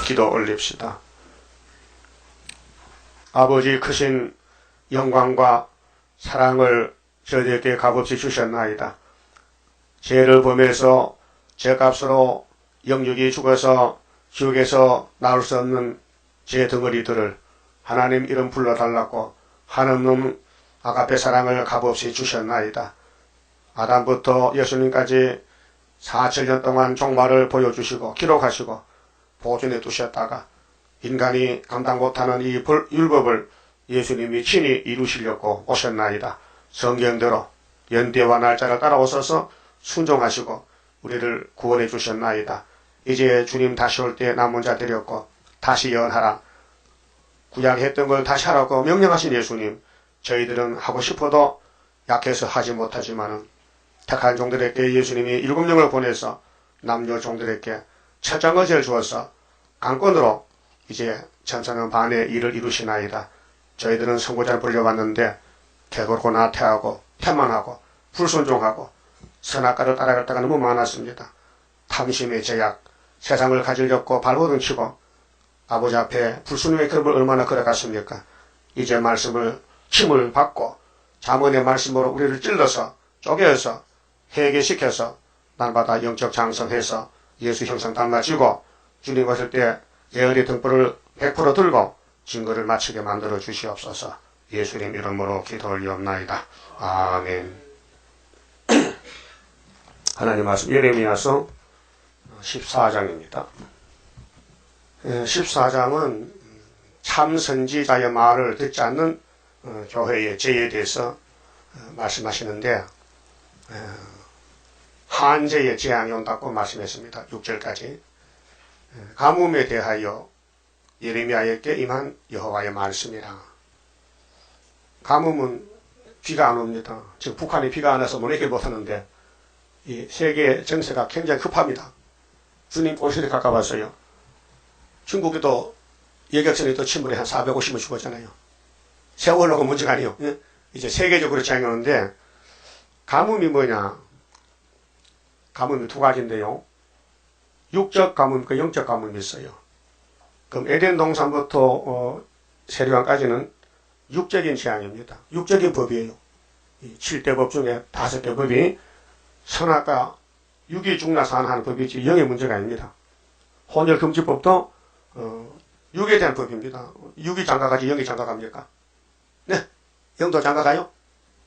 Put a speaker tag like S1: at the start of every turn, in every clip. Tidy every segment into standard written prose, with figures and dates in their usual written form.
S1: 기도 올립시다. 아버지 크신 영광과 사랑을 저희에게 값없이 주셨나이다. 죄를 범해서 죄값으로 영육이 죽어서 지옥에서 나올 수 없는 죄 덩어리들을 하나님 이름 불러달라고 한없는 아가페 사랑을 값없이 주셨나이다. 아담부터 예수님까지 4,000년 동안 종말을 보여주시고 기록하시고 보존해 두셨다가 인간이 감당 못하는 이 율법을 예수님이 친히 이루시려고 오셨나이다. 성경대로 연대와 날짜를 따라오셔서 순종하시고 우리를 구원해 주셨나이다. 이제 주님 다시 올 때 남은 자 되렸고 다시 예언하라. 구약했던 걸 다시 하라고 명령하신 예수님, 저희들은 하고 싶어도 약해서 하지 못하지만은 택한 종들에게 예수님이 7명을 보내서 남녀 종들에게 철저한 것을 주어서 강권으로 이제 천사는 반의 일을 이루시나이다. 저희들은 선고자를 불려왔는데 개고르고 나태하고 태만하고 불순종하고 선악과를 따라갈 때가 너무 많았습니다. 탐심의 제약, 세상을 가지려고 발버둥 치고 아버지 앞에 불순종의 걸음을 얼마나 걸어갔습니까? 이제 말씀을 침을 받고 잠언의 말씀으로 우리를 찔러서 쪼개서 회개시켜서 날마다 영적 장성해서 예수 형상 닮아지고 주님 오실 때 예언의 등불을 100% 들고 증거를 마치게 만들어 주시옵소서. 예수님 이름으로 기도 올리옵나이다. 아멘. 하나님 말씀 예레미야서 14장입니다. 14장은 참 선지자의 말을 듣지 않는 교회의 죄에 대해서 말씀하시는데 한죄의 재앙이 온다고 말씀했습니다. 6절까지. 가뭄에 대하여 예레미야에게 임한 여호와의 말씀이라. 가뭄은 비가 안 옵니다. 지금 북한이 비가 안 와서 모내길 못하는데 이 세계 정세가 굉장히 급합니다. 주님 오실에 가까웠어요. 중국에도 여객선에도 침몰에 한 450명 죽었잖아요. 세월호가 문제가 아니에요. 이제 세계적으로 재앙이 오는데 가뭄이 뭐냐? 가뭄이 두 가지인데요. 육적 가뭄과 영적 가뭄이 있어요. 그럼 에덴 동산부터 세리왕까지는 육적인 재앙입니다. 육적인 법이에요. 7대 법 중에 5개 법이 선악과 육이 죽나 사나하는 법이지 영의 문제가 아닙니다. 혼혈금지법도 육에 대한 법입니다. 육이 장가가지 영이 장가갑니까? 네, 영도 장가가요?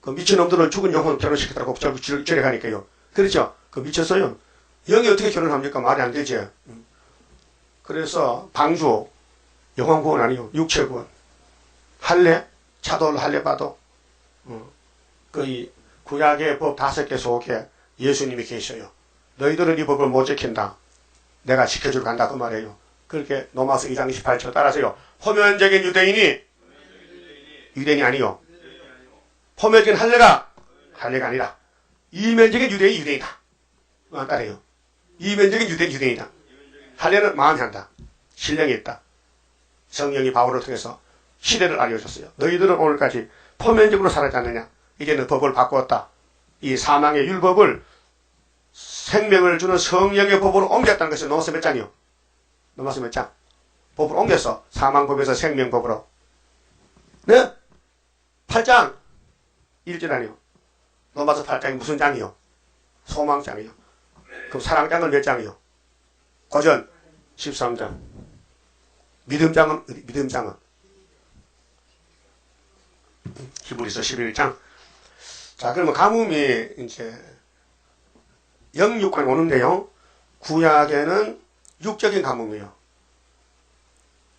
S1: 그 미친놈들은 죽은 영혼 결혼시키더라고 절에 가니까요. 그렇죠? 그 미쳤어요. 영이 어떻게 결혼합니까? 말이 안 되지. 그래서 방주, 영혼구원 아니요. 육체구원. 할례, 차돌 할례 봐도 그 구약의 법 5개 속에 예수님이 계셔요. 너희들은 이 법을 못 지킨다. 내가 지켜주러 간다 그 말이에요. 그렇게 로마서 2장 28절 따라서요. 포면적인 유대인이 유대인이 아니요. 포면적인 할례가 아니라 이면적인 유대인이 유대인이다. 따라요. 이면적인 유대인이다. 할례는 마음이 한다. 신령이 있다. 성령이 바울을 통해서 시대를 알려줬어요. 너희들은 오늘까지 포면적으로 살았지 않느냐. 이제는 법을 바꾸었다. 이 사망의 율법을 생명을 주는 성령의 법으로 옮겼다는 것이 로마서 몇 장이요? 로마서 몇 장? 법을 옮겼어. 사망법에서 생명법으로. 네? 8장. 1절 아니요. 로마서 8장이 무슨 장이요? 소망장이요. 그럼 사랑장은 몇 장이요? 고전 13장. 믿음장은 히브리서 11장. 자, 그러면 가뭄이 이제 영육간에 오는데요. 구약에는 육적인 가뭄이요.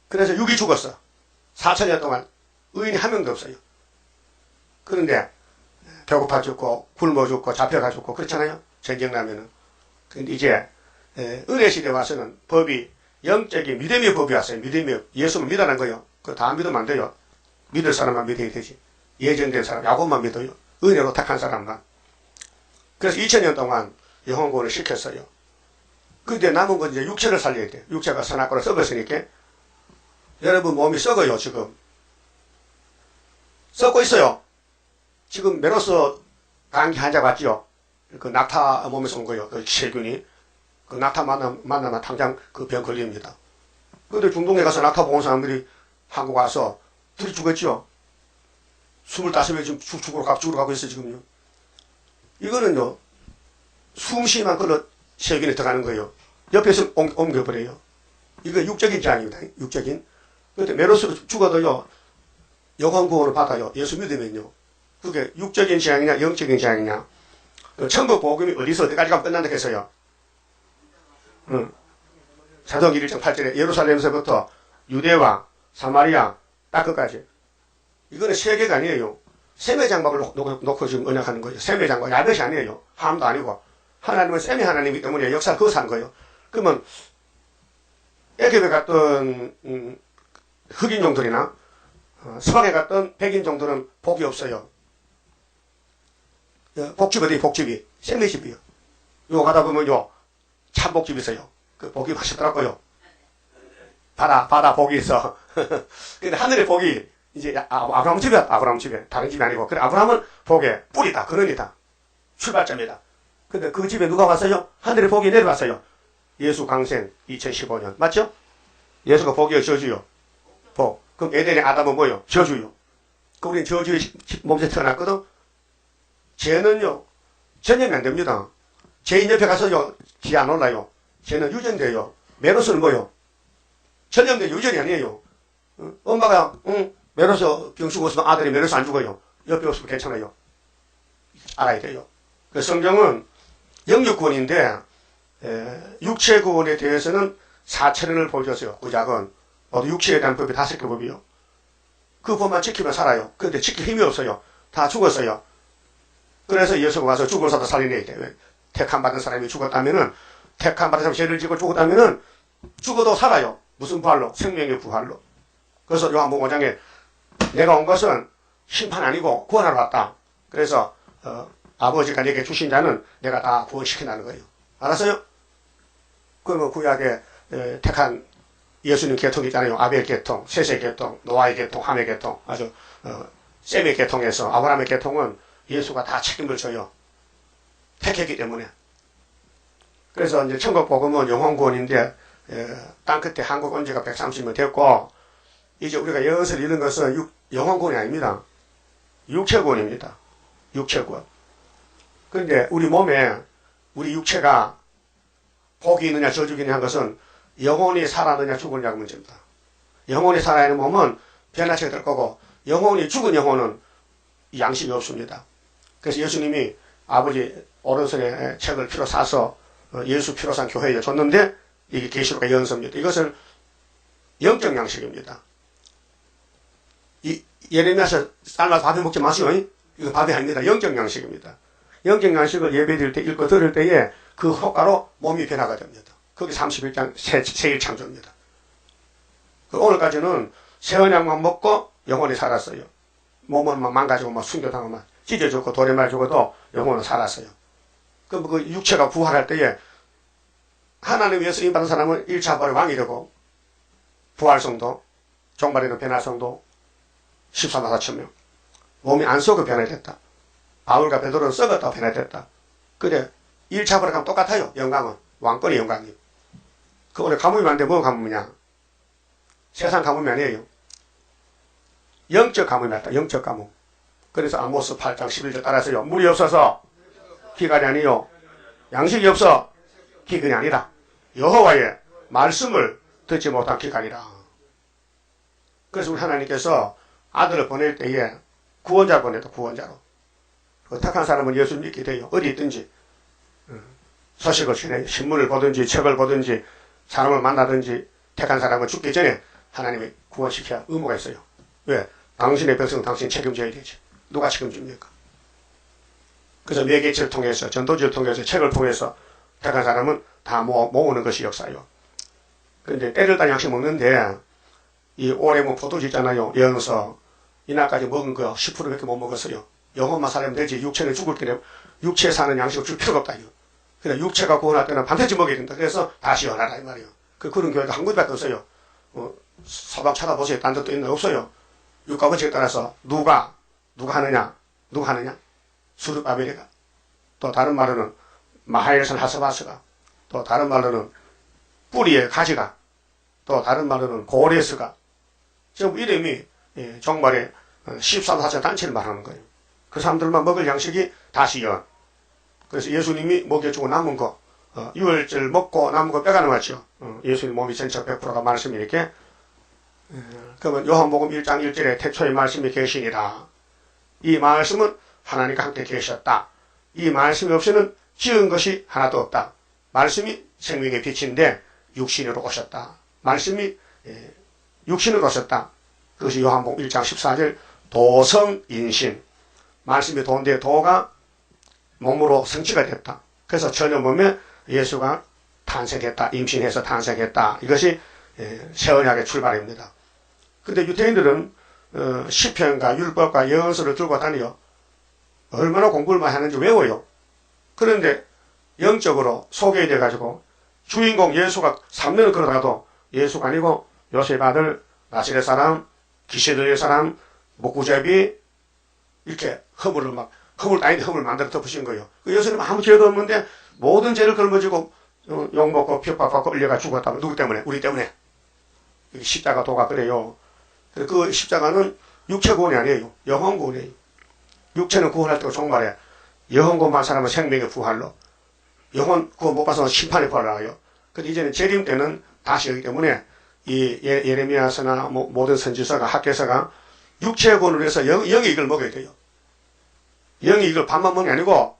S1: 그래서 육이 죽었어. 4,000년 동안 의인이 한 명도 없어요. 그런데 배고파 죽고 굶어 죽고 잡혀가 죽고 그렇잖아요. 전쟁 나면은. 근데 이제 은혜 시대 와서는 법이 영적인 믿음의 법이 왔어요. 믿음의 예수를 믿어라는 거예요. 그거 다 믿으면 안 돼요. 믿을 사람만 믿어야 되지. 예정된 사람, 야곱만 믿어요. 은혜로 택한 사람만. 그래서 2000년 동안 영혼구원을 시켰어요. 근데 남은 건 이제 육체를 살려야 돼. 육체가 선악과로 썩었으니까. 여러분 몸이 썩어요, 지금. 썩고 있어요. 지금 메로스 감기 환자 봤지요? 그 낙타 몸에서 온 거예요. 그 세균이. 그 낙타 만나면 당장 그 병 걸립니다. 근데 중동에 가서 낙타 본 사람들이 한국 와서 둘이 죽었죠. 25명 지금 죽으러 가고 있어요, 지금요. 이거는요, 숨쉬만 걸어 세균에 들어가는 거예요. 옆에서 옮겨버려요. 이거 육적인 재앙입니다. 육적인. 근데 메로스로 죽어도요, 영원 구원을 받아요. 예수 믿으면요. 그게 육적인 재앙이냐, 영적인 재앙이냐. 그 천국 복음이 어디서 어디까지 가면 끝난다 해서요. 사도행전 1장 8절에 예루살렘에서부터 유대와 사마리아 딱 끝까지. 이거는 세계가 아니에요. 셈의 장막을 놓고 지금 언약하는 거예요. 셈의 장막. 야벳이 아니에요. 함도 아니고. 하나님은 셈의 하나님이기 때문에 역사를 거기서 하는 거예요. 그러면 애굽에 갔던 흑인 종들이나 서방에 갔던 백인 종들은 복이 없어요. 복집 어디 복집이? 셈의 집이요. 요 가다 보면요. 참복집이 있어요. 그 복이 맛있더라고요. 바다 복이 있어. 근데 하늘의 복이 이제 아브라함 집이야. 아브라함 집에. 다른 집이 아니고. 그래 아브라함은 복의 뿌리다. 근원이다. 출발점이다. 근데 그 집에 누가 왔어요? 하늘의 복이 내려왔어요. 예수 강생 2015년. 맞죠? 예수가 복이요, 저주요? 복. 그럼 에덴의 아담은 뭐요? 저주요. 그 우리는 저주의 몸에 태어났거든? 죄는요, 전염이 안 됩니다. 죄인 옆에 가서요, 기 안 올라요. 죄는 유전돼요. 메로스는 뭐요? 전염된 유전이 아니에요. 엄마가, 메로스 병 죽었으면 아들이 메로스 안 죽어요. 옆에 없으면 괜찮아요. 알아야 돼요. 그 성경은 영육구원인데, 육체구원에 대해서는 4천원을 보여줬어요. 구약은. 모두 육체에 대한 법이 5개 법이요. 그 법만 지키면 살아요. 그런데 지킬 힘이 없어요. 다 죽었어요. 그래서 예수가 와서 죽을 사도 살리네. 택함 받은 사람이 죽었다면은, 택함 받은 사람이 죄를 지고 죽었다면은, 죽어도 살아요. 무슨 부활로? 생명의 부활로. 그래서 요한복음 5장에 내가 온 것은 심판 아니고 구원하러 왔다. 그래서, 아버지가 내게 주신 자는 내가 다 구원시킨다는 거예요. 알았어요? 그러면 구약에 택한 예수님 계통이 있잖아요. 아벨 계통, 셋의 계통, 노아의 계통, 함의 계통, 아주 셈의 계통에서 아브라함의 계통은 예수가 다 책임을 져요. 택했기 때문에. 그래서 이제 천국 복음은 영혼 구원인데 땅 끝에 한국 온 지가 130년 됐고 이제 우리가 여기서 이런 것은 영혼 구원이 아닙니다. 육체 구원입니다. 육체 구원. 그런데 우리 몸에 우리 육체가 복이 있느냐 저주가 있느냐 한 것은 영혼이 살았느냐 죽었느냐 문제입니다. 영혼이 살아있는 몸은 변화체가 될 거고 영혼이 죽은 영혼은 양식이 없습니다. 그래서 예수님이 아버지 오른손에 책을 피로 사서 예수 피로 산 교회에 줬는데 이게 계시록의 연서입니다. 이것은 영적 양식입니다. 이 예레미야서 삶아서 밥에 먹지 마시오. 이거 밥이 아닙니다. 영적 양식입니다. 영적 양식을 예배드릴 때 읽고 들을 때에 그 효과로 몸이 변화가 됩니다. 거기 31장 새 창조입니다. 오늘까지는 새 언약만 먹고 영혼이 살았어요. 몸은 막 망가지고 막 순교당하고 막 찢어 죽고 돌에 말 죽어도 영혼은 살았어요. 그럼 그 육체가 부활할 때에 하나님 위해서 인받은 사람은 1차 부활의 왕이 되고 부활성도, 종말에는 변화성도 14만 4천 명. 몸이 안 썩어 변화됐다. 바울과 베드로는 썩었다고 변화됐다. 그래 1차 부활 가면 똑같아요. 영광은. 왕권의 영광이. 그 오늘 가뭄이 많은데 뭐가 가뭄이냐? 세상 가뭄이 아니에요. 영적 가뭄이 맞다. 영적 가뭄. 그래서 아모스 8장 11절 따라서요. 물이 없어서 기근이 아니요. 양식이 없어 기근이 아니라 여호와의 말씀을 듣지 못한 기근이라. 그래서 우리 하나님께서 아들을 보낼 때에 구원자를 보내도 구원자로. 택한 사람은 예수 믿게 돼요. 어디 있든지. 소식을 전해 신문을 보든지 책을 보든지 사람을 만나든지 택한 사람은 죽기 전에 하나님이 구원시켜야 의무가 있어요. 왜? 당신의 백성은 당신이 책임져야 되지. 누가 책임집니까? 그래서 매개체를 통해서 전도지를 통해서 책을 통해서 택한 사람은 다 모으는 것이 역사예요. 그런데 때를 따라 양식 먹는데 이 올해 뭐 포도주 있잖아요. 연서 이날까지 먹은 거 10%밖에 못 먹었어요. 영혼만 살면 되지 육체는 죽을 게 육체에 사는 양식을 줄 필요가 없다. 그냥 육체가 구원할 때는 밤새지 먹어야 된다. 그래서 다시 연하라 이 말이에요. 그런 교회가 한 군데밖에 없어요. 서방 찾아보세요. 딴 데도 있나 없어요. 육가 원칙에 따라서 누가 하느냐? 수르바벨이가. 또 다른 말로는 마하엘선 하스바스가. 또 다른 말로는 뿌리의 가지가. 또 다른 말로는 고레스가 전부 이름이 종말에 13사자 단체를 말하는 거예요. 그 사람들만 먹을 양식이 다시연. 그래서 예수님이 먹여주고 남은 거 유월절 먹고 남은 거 빼가는 거죠. 예수님 몸이 전체 100%가 말씀이 이렇게. 그러면 요한복음 1장 1절에 태초에 말씀이 계시니라. 이 말씀은 하나님과 함께 계셨다. 이 말씀이 없이는 지은 것이 하나도 없다. 말씀이 생명의 빛인데 육신으로 오셨다. 말씀이 육신으로 오셨다. 그것이 요한복음 1장 14절 도성인신. 말씀이 도인데 도가 몸으로 성취가 됐다. 그래서 전혀 몸에 예수가 탄생했다. 임신해서 탄생했다. 이것이 새 언약의 출발입니다. 근데 유대인들은 시편과 율법과 예언서를 들고 다니요. 얼마나 공부를 많이 하는지 외워요. 그런데 영적으로 소개돼 가지고 주인공 예수가 3년을 걸어다가도 예수가 아니고 요셉 아들 나사렛 사람 기세들의 사람 목구제비 이렇게 허물 따윈데 허물 만들어 덮으신 거예요. 그 예수님 아무 죄도 없는데 모든 죄를 걸머지고 욕먹고 핍박받고 끌려가 죽었다. 누구 때문에? 우리 때문에. 십자가 도가 그래요. 그 십자가는 육체 구원이 아니에요. 영혼 구원이에요. 육체는 구원할 때가 종말에 영혼 구원한 사람은 생명의 부활로 영혼 구원 못 받아서 심판의 부활을 하요. 근데 이제는 재림 때는 다시 오기 때문에 이 예레미야서나 모든 선지서가 학계서가 육체의 구원을 위해서 영의 이걸 먹어야 돼요. 영이 이걸 밥만 먹는 게 아니고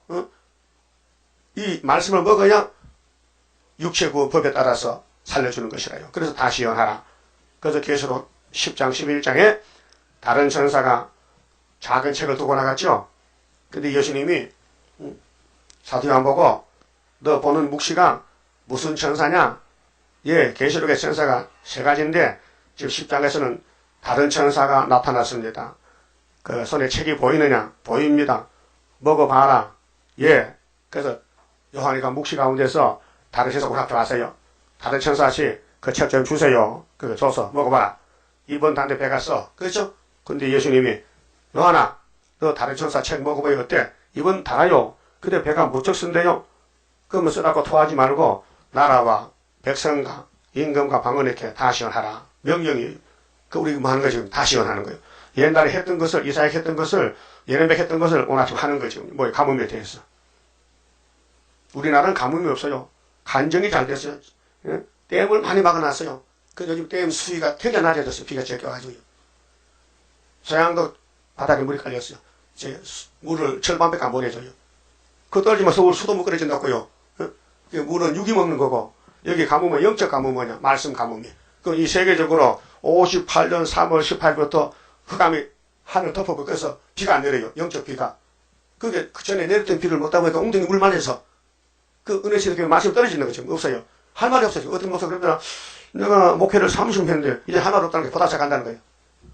S1: 이 말씀을 먹어야 육체 구원 법에 따라서 살려주는 것이라요. 그래서 다시 연하라. 그래서 계시록 10장 11장에 다른 천사가 작은 책을 두고 나갔죠. 근데 예수님이 사도 요한 보고 너 보는 묵시가 무슨 천사냐? 예, 계시록의 천사가 세 가지인데 지금 10장에서는 다른 천사가 나타났습니다. 그 손에 책이 보이느냐? 보입니다. 먹어봐라. 예. 그래서 요한이가 묵시 가운데서 다른 천사 오락도 하세요. 다른 천사씨 그 책 좀 주세요. 그거 줘서 먹어봐라. 이번 단대 배가 써. 그렇죠? 근데 예수님이 요한아 너 다른 천사 책 먹어봐요. 어때? 이번 달아요. 근데 배가 무척 쓴대요. 그러면 쓰라고 토하지 말고 나라와 백성과 임금과 방언에게 다 시원하라. 명령이 그 우리 뭐 하는 거 지금 다 시원하는 거예요. 옛날에 했던 것을 이사야 했던 것을 예레미야 했던 것을 오늘 아침 하는 거죠. 뭐 가뭄에 대해서. 우리나라는 가뭄이 없어요. 간정이 잘 됐어요. 예? 댐을 많이 막아놨어요. 그 요즘 댐 수위가 되게 낮아졌어요. 비가 적혀가지고요. 서양도 바닥에 물이 깔렸어요. 이제 물을 절반밖에 안 보내줘요. 그거 떨어지면 서울 수도못 끓여진다고요. 예? 물은 육이 먹는 거고 여기 가뭄은 영적 가뭄은 뭐냐? 말씀 가뭄이. 그 이 세계적으로 58년 3월 18일부터 흑암이 하늘 덮어고 그래서 비가 안 내려요. 영적 비가. 그게 그 전에 내렸던 비를 먹다 보니까 웅덩이 물만 해서 그 은혜시대 말씀이 떨어지는 거죠. 없어요. 할 말이 없어요. 어떤 목사 그러더라. 내가 목회를 30년 했는데 이제 할 말 없다는 게 보다 시작한다는 거예요.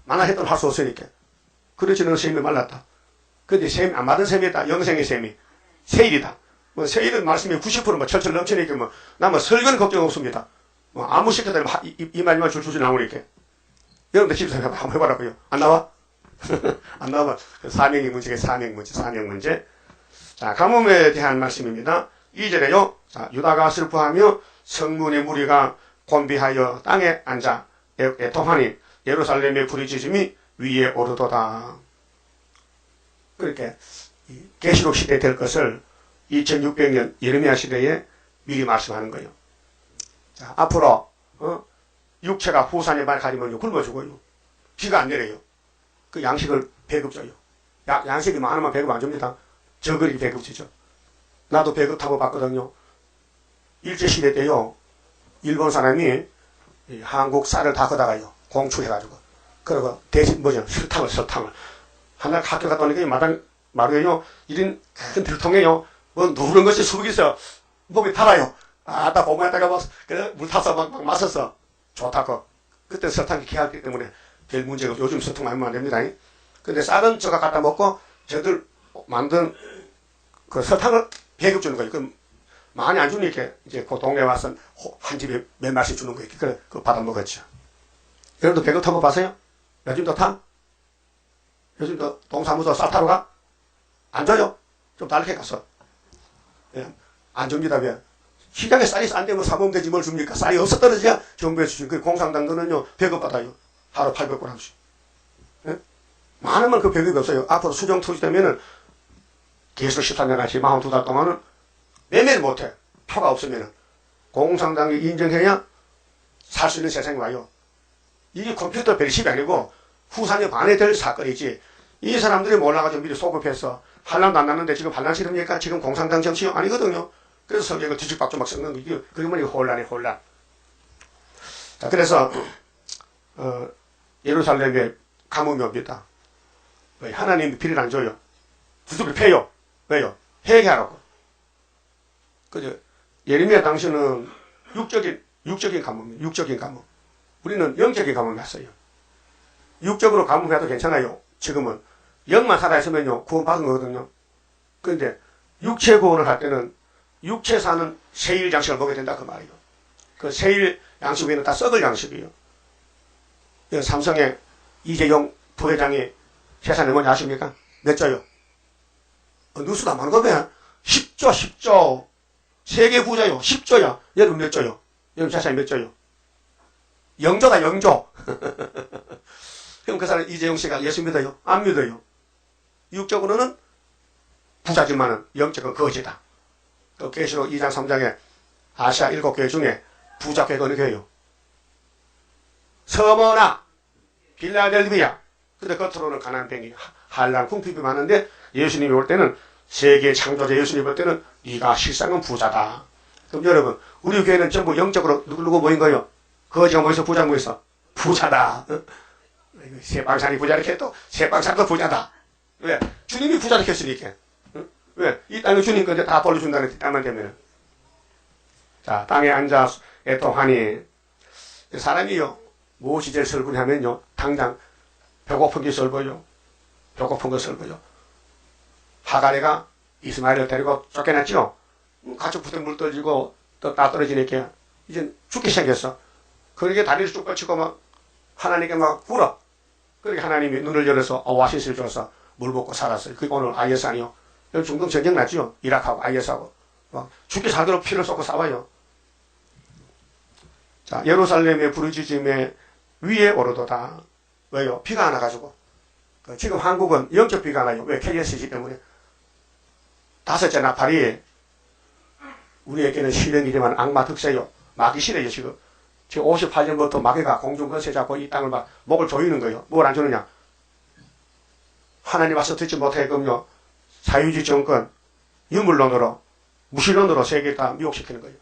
S1: 만나 했던 할 수 없으니까. 그렇지는 셈이 말랐다. 근데 셈이 안 맞은 셈이다. 영생의 셈이. 세일이다. 뭐 세일은 말씀이 90% 철철 넘치니까 뭐 나 뭐 설교는 걱정 없습니다. 뭐 아무 시켜도 이 말만 줄줄 나오니까. 여러분들 집에서 한번 해봐라고요. 안 나와? 안 나와. 사명의 문제가 사명 문제. 자, 가뭄에 대한 말씀입니다. 2절에요. 자, 유다가 슬퍼하며 성문의 무리가 곤비하여 땅에 앉아 애통하니 예루살렘의 부르짖음이 위에 오르도다. 그렇게 계시록 시대에 될 것을 2600년 예레미야 시대에 미리 말씀하는 거예요. 자, 앞으로 육체가 후산의 말 가지면 굶어 죽어요. 비가 안 내려요. 그 양식을 배급 줘요. 양식이 많으면 배급 안 줍니다. 저거리 배급 주죠. 나도 배급 타고 봤거든요. 일제시대 때요. 일본 사람이 한국 쌀을 다 걷어가요. 공출해가지고. 그리고 대신 설탕을. 하나 학교 갔다 오니까 마당 마루에요. 1인 큰 들통에요. 뭐 누런 것이 수북이 있어. 몸이 달아요. 나 보고 했다가 그래 물 타서 막 마셨어. 좋다고. 그때 설탕이 귀하기 때문에 별 문제가 없어. 요즘 설탕 많이 먹으면 안 됩니다. 근데 쌀은 저가 갖다 먹고 저들 만든 그 설탕을 배급 주는 거예요. 그럼 많이 안 주니까 이제 그 동네 와서 한 집에 몇 마씩 주는 거예요. 그래 그거 받아 먹었죠. 여러분도 배급 타고 봤어요? 요즘도 타? 요즘도 동사무소 쌀 타러 가? 안 줘요? 좀 다르게 갔어. 예. 안 줍니다. 왜? 시장에 쌀이 싼데 뭐 사먹으면 되지 뭘 줍니까? 쌀이 없어 떨어져야 정부에 주지. 그 공산당들은요, 배급받아요. 하루 800g씩. 예? 많으면 그 배급이 없어요. 앞으로 수정 투지되면은 계속 13년 같이 42달 동안은 매매를 못해. 표가 없으면은. 공산당이 인정해야 살 수 있는 세상이 와요. 이게 컴퓨터 별십이 아니고 후산에 반해될 사건이지. 이 사람들이 몰라가지고 미리 소급해서 환란도 안 났는데 지금 환란 싫습니까? 지금 공산당 정치요? 아니거든요. 그래서 성경을 뒤죽박죽 막 섞는 거. 이게, 그게 뭐니 혼란이 혼란. 자, 그래서, 예루살렘에 가뭄이 옵니다. 왜? 하나님이 비를 안 줘요. 부족을 패요. 왜요? 회개하라고. 그죠? 예레미야 당시는 육적인 가뭄이에요. 육적인 가뭄. 우리는 영적인 가뭄이 왔어요. 육적으로 가뭄해도 괜찮아요. 지금은. 영만 살아있으면요, 구원받은 거거든요. 그런데 육체 구원을 할 때는 육체 사는 세일 양식을 먹어야 된다 그 말이에요. 그 세일 양식 외에는 다 썩을 양식이에요. 삼성의 이재용 부회장이 재산이 뭐냐 아십니까? 몇 조요? 뉴스도 안 많은 거면 10조. 세계 부자요. 10조야. 여러분 몇 조요? 여러분 재산이 몇 조요? 0조다 0조. 그럼 그 사람 이재용 씨가 예수 믿어요? 안 믿어요. 육적으로는 부자지만은 영적은 거지다. 또 계시록 2장 3장에 아시아 7교회 중에 부자 교회가 어느 교회요? 서머나 빌라델비아. 근데 겉으로는 가난뱅이 한란 궁핍이 많은데 예수님이 올 때는 세계 창조자 예수님이 올 때는 네가 실상은 부자다. 그럼 여러분 우리 교회는 전부 영적으로 누구 모인 거예요? 거지가 모여서 부자 모여서 부자다. 세방산이 부자를 해도 세방산도 부자다. 왜? 주님이 부자를 했으니까. 왜? 이 땅을 주님 건데 다 돌려준다는 땅만 되면은. 자, 땅에 앉아 애통하니 사람이요 무엇이 제일 설부냐면요 당장 배고픈 게 설보요. 배고픈 거 설보요. 하가레가 이스마엘을 데리고 쫓겨났죠. 가축부터 물 떨어지고 또 따 떨어지니까 이제 죽기 시작했어. 그러니까 다리를 쭉 뻗치고 막 하나님께 막 굴어. 그러니까 하나님이 눈을 열어서 오아시스를 줘서 물 먹고 살았어요. 그게 오늘 IS 아니요. 중동 전쟁 났죠. 이라크하고 IS하고 막 죽기 살도록 피를 쏟고 싸워요. 자, 예루살렘의 부르짖음에 위에 오르도다. 왜요? 비가 안 와가지고. 지금 한국은 영적 비가 나요. 왜? KS이기 때문에. 5째 나팔이 우리에게는 실령이지만 악마 득세요. 마귀 시대요 지금. 지금 58년부터 마귀가 공중거세 잡고 이 땅을 막 목을 조이는 거예요. 뭘 안 주느냐? 하나님 와서 듣지 못하게끔요. 사유지 정권, 유물론으로, 무신론으로 세계 다 미혹시키는 거예요.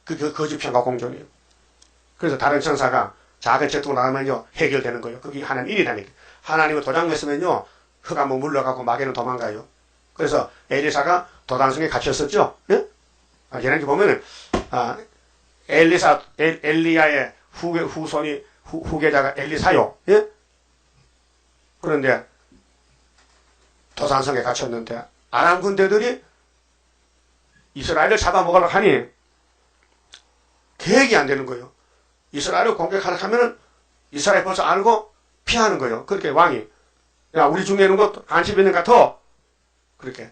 S1: 그 거짓편과 공존이에요. 그래서 다른 천사가 작은 제통 나가면요 해결되는 거예요. 그게 하나님 일이라니까. 하나님을 도장 냈으면요 흙 한번 물러가고 마귀는 도망가요. 그래서 엘리사가 도단성에 갇혔었죠. 예? 지난주 보면은 엘리야의 후손이 후계자가 엘리사요. 예? 그런데 도단성에 갇혔는데 아람 군대들이 이스라엘을 잡아먹으려고 하니 계획이 안 되는 거예요. 이스라엘을 공격하려고 하면은 이스라엘 벌써 알고 피하는 거예요. 그렇게 왕이 야 우리 중에 있는 것 안심 있는 것 같아. 그렇게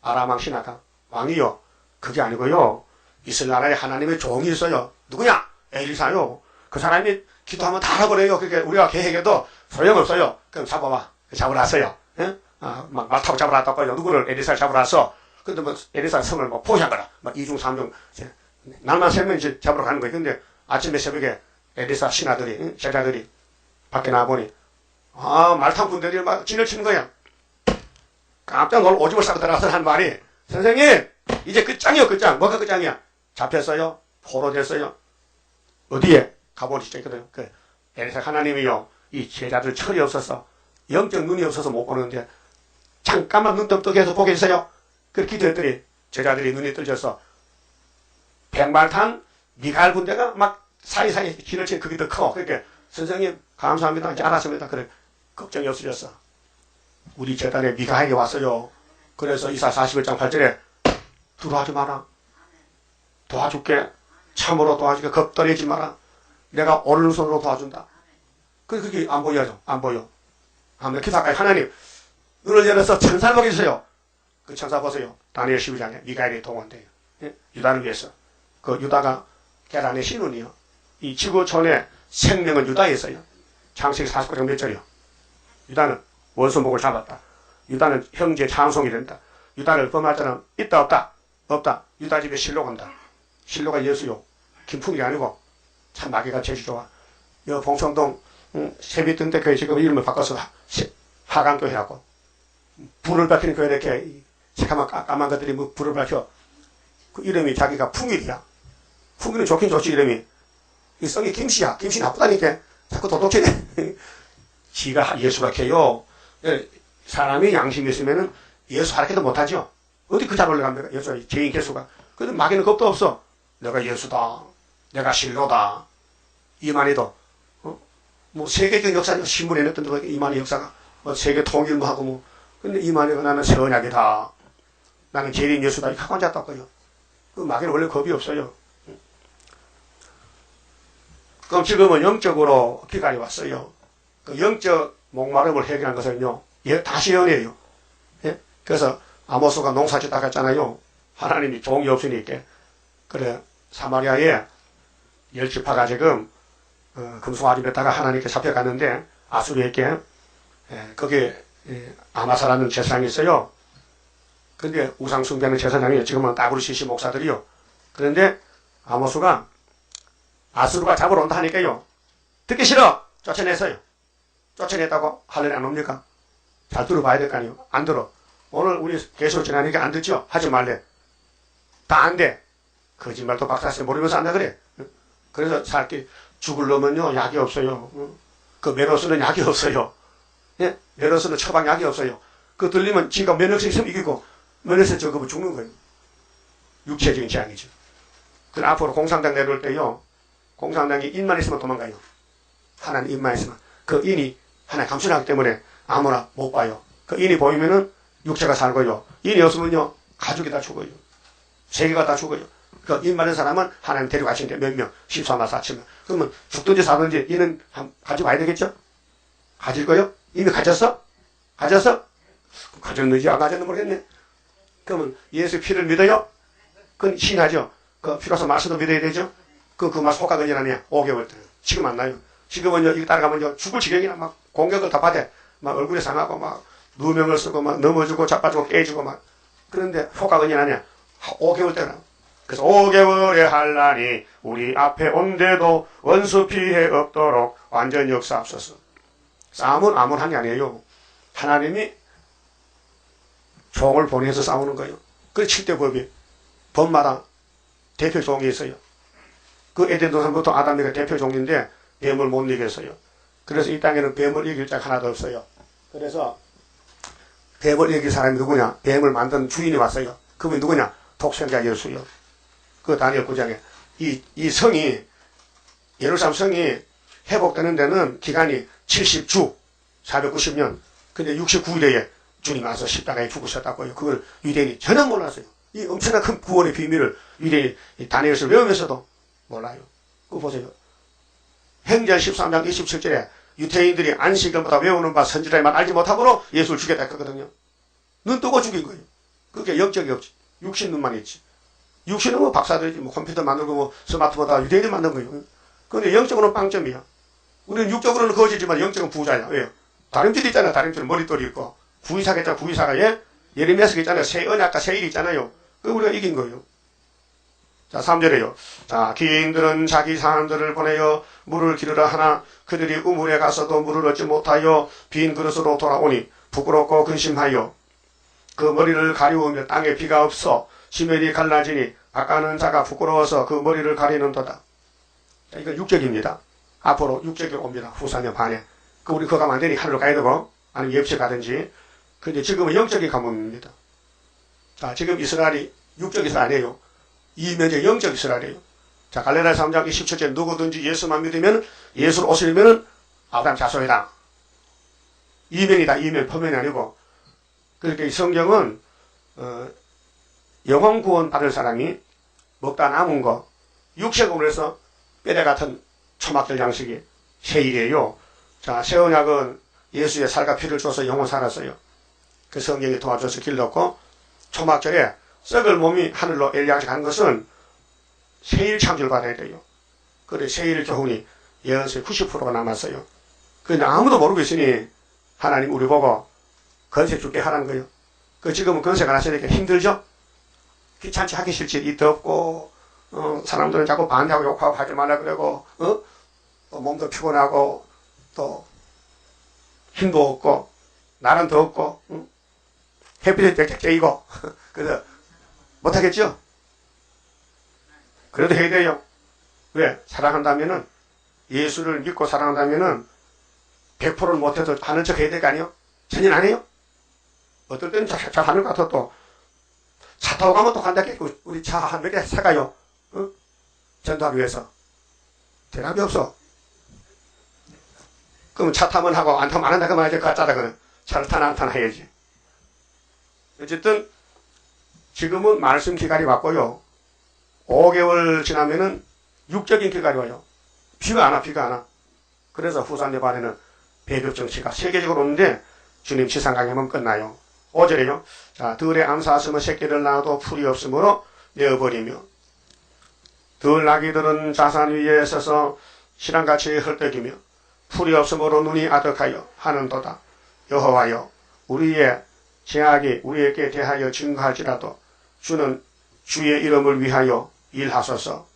S1: 아람 왕 신하가 왕이요. 그게 아니고요. 이스라엘에 하나님의 종이 있어요. 누구냐? 엘리사요. 그 사람이 기도하면 다 알아버려요. 그게 우리가 계획해도 소용없어요. 그럼 잡아와. 잡으러 왔어요. 예? 막 말 타고 잡으러 왔다고요. 누구를 엘리사를 잡으러 왔어. 근데 뭐 엘리사 성을 뭐 포기한 거라. 막 2중 3중 날만 새면 이제 잡으러 가는 거예요. 근데 아침에 새벽에 엘리사 신하들이 제자들이 밖에 나와보니 말탄 군대들이 막 진을 치는 거야. 깜짝 놀라 오줌을 싸고 들어가서 한 말이 선생님 이제 끝장이요 끝장. 뭐가 끝장이야? 잡혔어요. 포로됐어요. 어디에? 가보시죠. 있거든요. 그 엘리사 하나님이요 이 제자들 철이 없어서 영적 눈이 없어서 못 보는데 잠깐만 눈 떡떡해서 보게 있어요. 그렇게 기도했더니 제자들이 눈이 뜰져서 백말탄 미갈 군대가 막 사이사이 길을 치는 그게 더 커. 그러니까 선생님 감사합니다. 이제 알았습니다. 그래 걱정이 없어졌어. 우리 재단에 미가에게 왔어요. 그래서 이사 41장 8절에 두려워하지 마라. 도와줄게. 참으로 도와줄게. 겁떨이지 마라. 내가 오른손으로 도와준다. 그게 안 보여요. 안 보여. 아무튼 기사까지 하나님 눈을 열어서 천사를 보게 해주세요. 그 천사 보세요. 다니엘 12장에 미가엘이 동원돼요. 예? 유다를 위해서. 그 유다가 계란의 신운이요. 이 지구촌의 생명은 유다에 있어요. 창세기 49장 몇 절이요. 유다는 원수목을 잡았다. 유다는 형제 찬송이 된다. 유다를 범할 자는 있다 없다? 없다. 유다 집에 실로가 온다. 실로가 예수요. 김풍이 아니고 참 마귀가 제일 좋아. 여 봉천동 세비등 때 교회 지금 이름을 바꿔서 하강교회라고. 불을 밝히는 교회 이렇게 새까만 까만 것들이 뭐 불을 밝혀. 그 이름이 자기가 풍일이야. 풍일은 좋긴 좋지 이름이. 이 성이 김씨야. 김씨 나쁘다니까. 자꾸 도둑질해. 지가 예수라 해요. 사람이 양심이 있으면은 예수 하락해도 못하죠. 어디 그 잘 올라갑니까? 예수 죄인 개수가. 그래도 마귀는 겁도 없어. 내가 예수다. 내가 실로다. 이만희도 뭐 세계적 역사 신문에 냈던 거 이만희 역사가 뭐 세계 통일 뭐 하고 뭐. 근데 이만희가 나는 선약이다. 나는 죄인 예수다. 이렇게 하고 앉았다고요. 그 마귀는 원래 겁이 없어요. 그럼 지금은 영적으로 기간이 왔어요. 그 영적 목마름을 해결한 것은요, 다시 연애예요. 예? 그래서 아모스가 농사 짓다가 했잖아요. 하나님이 종이 없으니까. 그래, 사마리아에 10지파가 지금, 금송아지 뱉다가 하나님께 잡혀갔는데, 아수리에게, 거기에, 아마사라는 제사장이 있어요. 근데 우상숭배하는 제사장이 지금은 다브르시시 목사들이요. 그런데 아모스가 아수르가 잡으러 온다 하니까요. 듣기 싫어! 쫓아냈어요. 쫓아냈다고 할례 안 옵니까? 잘 들어봐야 될 거 아니에요. 안 들어. 오늘 우리 계속 지나니까 안 듣죠? 하지 말래. 다 안 돼. 거짓말도 박사씨 모르면서 안다 그래. 그래서 살게 죽을 놈은요 약이 없어요. 그 메로스는 약이 없어요. 예? 메로스는 처방약이 없어요. 그 들리면 지가 면역성 있으면 이기고 면역성 적으면 죽는 거예요. 육체적인 재앙이죠. 그럼 앞으로 공산당 내려올 때요. 공산당이 인만 있으면 도망가요. 하나는 인만 있으면. 그 인이 하나님 감춘하기 때문에 아무나 못 봐요. 그 인이 보이면은 육체가 살고요. 인이 없으면요. 가족이 다 죽어요. 세계가 다 죽어요. 그 인 많은 사람은 하나님 데려가시는데 몇 명? 14만 4천 명. 그러면 죽든지 사든지 인은 가지고 와야 되겠죠? 가질 거요? 이미 가졌어? 가졌어? 가졌는지 안 가졌는지 모르겠네. 그러면 예수 피를 믿어요? 그건 신하죠. 그 피로서 마스도 믿어야 되죠? 그 말 속가거니 아니야. 5개월 때. 지금 안 나요. 지금은요, 이거 따라가면요, 죽을 지경이나 막 공격을 다 받아. 막 얼굴에 상하고 막 누명을 쓰고 막 넘어지고 자빠지고 깨지고 막. 그런데 효과가 아니야. 5개월 때나. 그래서 5개월의 한란이 우리 앞에 온데도 원수 피해 없도록 완전 역사하옵소서. 싸움은 아무나 하는 게 아니에요. 하나님이 종을 보내서 싸우는 거예요. 그 7대 법이 법마다 대표 종이 있어요. 그 에덴 동산부터 아담이가 대표 종인데 뱀을 못 이겼어요. 그래서 이 땅에는 뱀을 이길 자가 하나도 없어요. 그래서 뱀을 이길 사람이 누구냐? 뱀을 만든 주인이 왔어요. 그분이 누구냐? 독생자 예수요. 그 다니엘 9장에 이 성이 예루살렘 성이 회복되는 데는 기간이 70주 490년. 근데 69일에 주님 와서 십자가에 죽으셨다고요. 그걸 유대인이 전혀 몰랐어요. 이 엄청난 큰 구원의 비밀을 유대인이 다니엘서 외우면서도 몰라요. 그거 보세요. 행전 13장 27절에 유대인들이 안식일마다 외우는 바 선지자의 말 알지 못하고로 예수를 죽였다 했거든요. 눈 뜨고 죽인 거예요. 그게 영적이 없지. 육신 눈만 있지. 육신은 뭐 박사들이지, 뭐 컴퓨터 만들고 뭐 스마트폰 다 유대인이 만든 거예요. 그런데 영적으로는 빵점이야. 우리는 육적으로는 거지지만 영적은 부자야. 왜요? 다림질이 있잖아요. 다림질 머리돌이 있고. 구이사가 있잖아. 구이사가 예레미야서가 있잖아요. 새 언약과 새 일이 있잖아요. 그 우리가 이긴 거예요. 자, 3절에요. 자, 기인들은 자기 사람들을 보내어 물을 기르라 하나 그들이 우물에 가서도 물을 얻지 못하여 빈 그릇으로 돌아오니 부끄럽고 근심하여 그 머리를 가리우며 땅에 비가 없어 지면이 갈라지니 바까는 자가 부끄러워서 그 머리를 가리는도다. 자, 이건 육적입니다. 앞으로 육적이 옵니다. 후사년 반에. 그 우리 그거 가면 안 되니 하늘로 가야 되고 아니면 옆에 가든지. 근데 지금은 영적인 가뭄입니다. 자, 지금 이스라엘이 육적 이스라엘이에요. 이면적 영적 이스라엘이에요. 자, 갈라디아서 3장 27절 누구든지 예수만 믿으면 예수를 오시려면 아브라함 자손이다. 이면이다. 이면 표면이 아니고. 그러니까 이 성경은 영혼 구원 받을 사람이 먹다 남은 거 육체공을 해서 뼈대 같은 초막절 양식이 세일이에요. 자, 새 언약은 예수의 살과 피를 줘서 영혼 살았어요. 그 성경이 도와줘서 길렀고 초막절에 썩을 몸이 하늘로 엘리야가 가는 것은 세일 창조를 받아야 돼요. 그래 세일 교훈이 예언서에 90%가 남았어요. 그런데 아무도 모르고 있으니 하나님 우리 보고 건세 줄게 하라는 거예요. 그 지금은 건세가 나셔야 되니까 힘들죠? 귀찮지 하기 싫지. 이 덥고 사람들은 자꾸 반대하고 욕하고 하지 말라 그러고 또 몸도 피곤하고 또 힘도 없고 날은 덥고 햇빛이 쫙쫙 쬐이고 그래서 못하겠죠? 그래도 해야 돼요. 왜? 사랑한다면은 예수를 믿고 사랑한다면은 100%를 못해도 하는 척 해야 될 거 아니에요? 전혀 안 해요? 어떨 때는 잘 하는 것 같아. 또 차 타고 가면 또 간다. 우리 차 한 몇 개 사가요. 전도하기 위해서. 대답이 없어. 그럼 차 타면 하고 안 타면 안 한다. 그러면 이제 가짜다. 그는 차를 타나 안 타나 해야지. 어쨌든 지금은 말씀 기간이 왔고요. 5개월 지나면은 육적인 기간이 와요. 비가 안 와. 비가 안 와. 그래서 후산 예반에는 배급 정치가 세계적으로 오는데 주님 지상 강림은 끝나요. 5절에요. 자, 들에 암사하시면 새끼를 낳아도 풀이 없으므로 내어버리며 들 나귀들은 자산 위에 서서 시랑같이 헐떡이며 풀이 없으므로 눈이 아득하여 하는도다. 여호와여 우리의 죄악이 우리에게 대하여 증거할지라도 주는 주의 이름을 위하여 일하소서.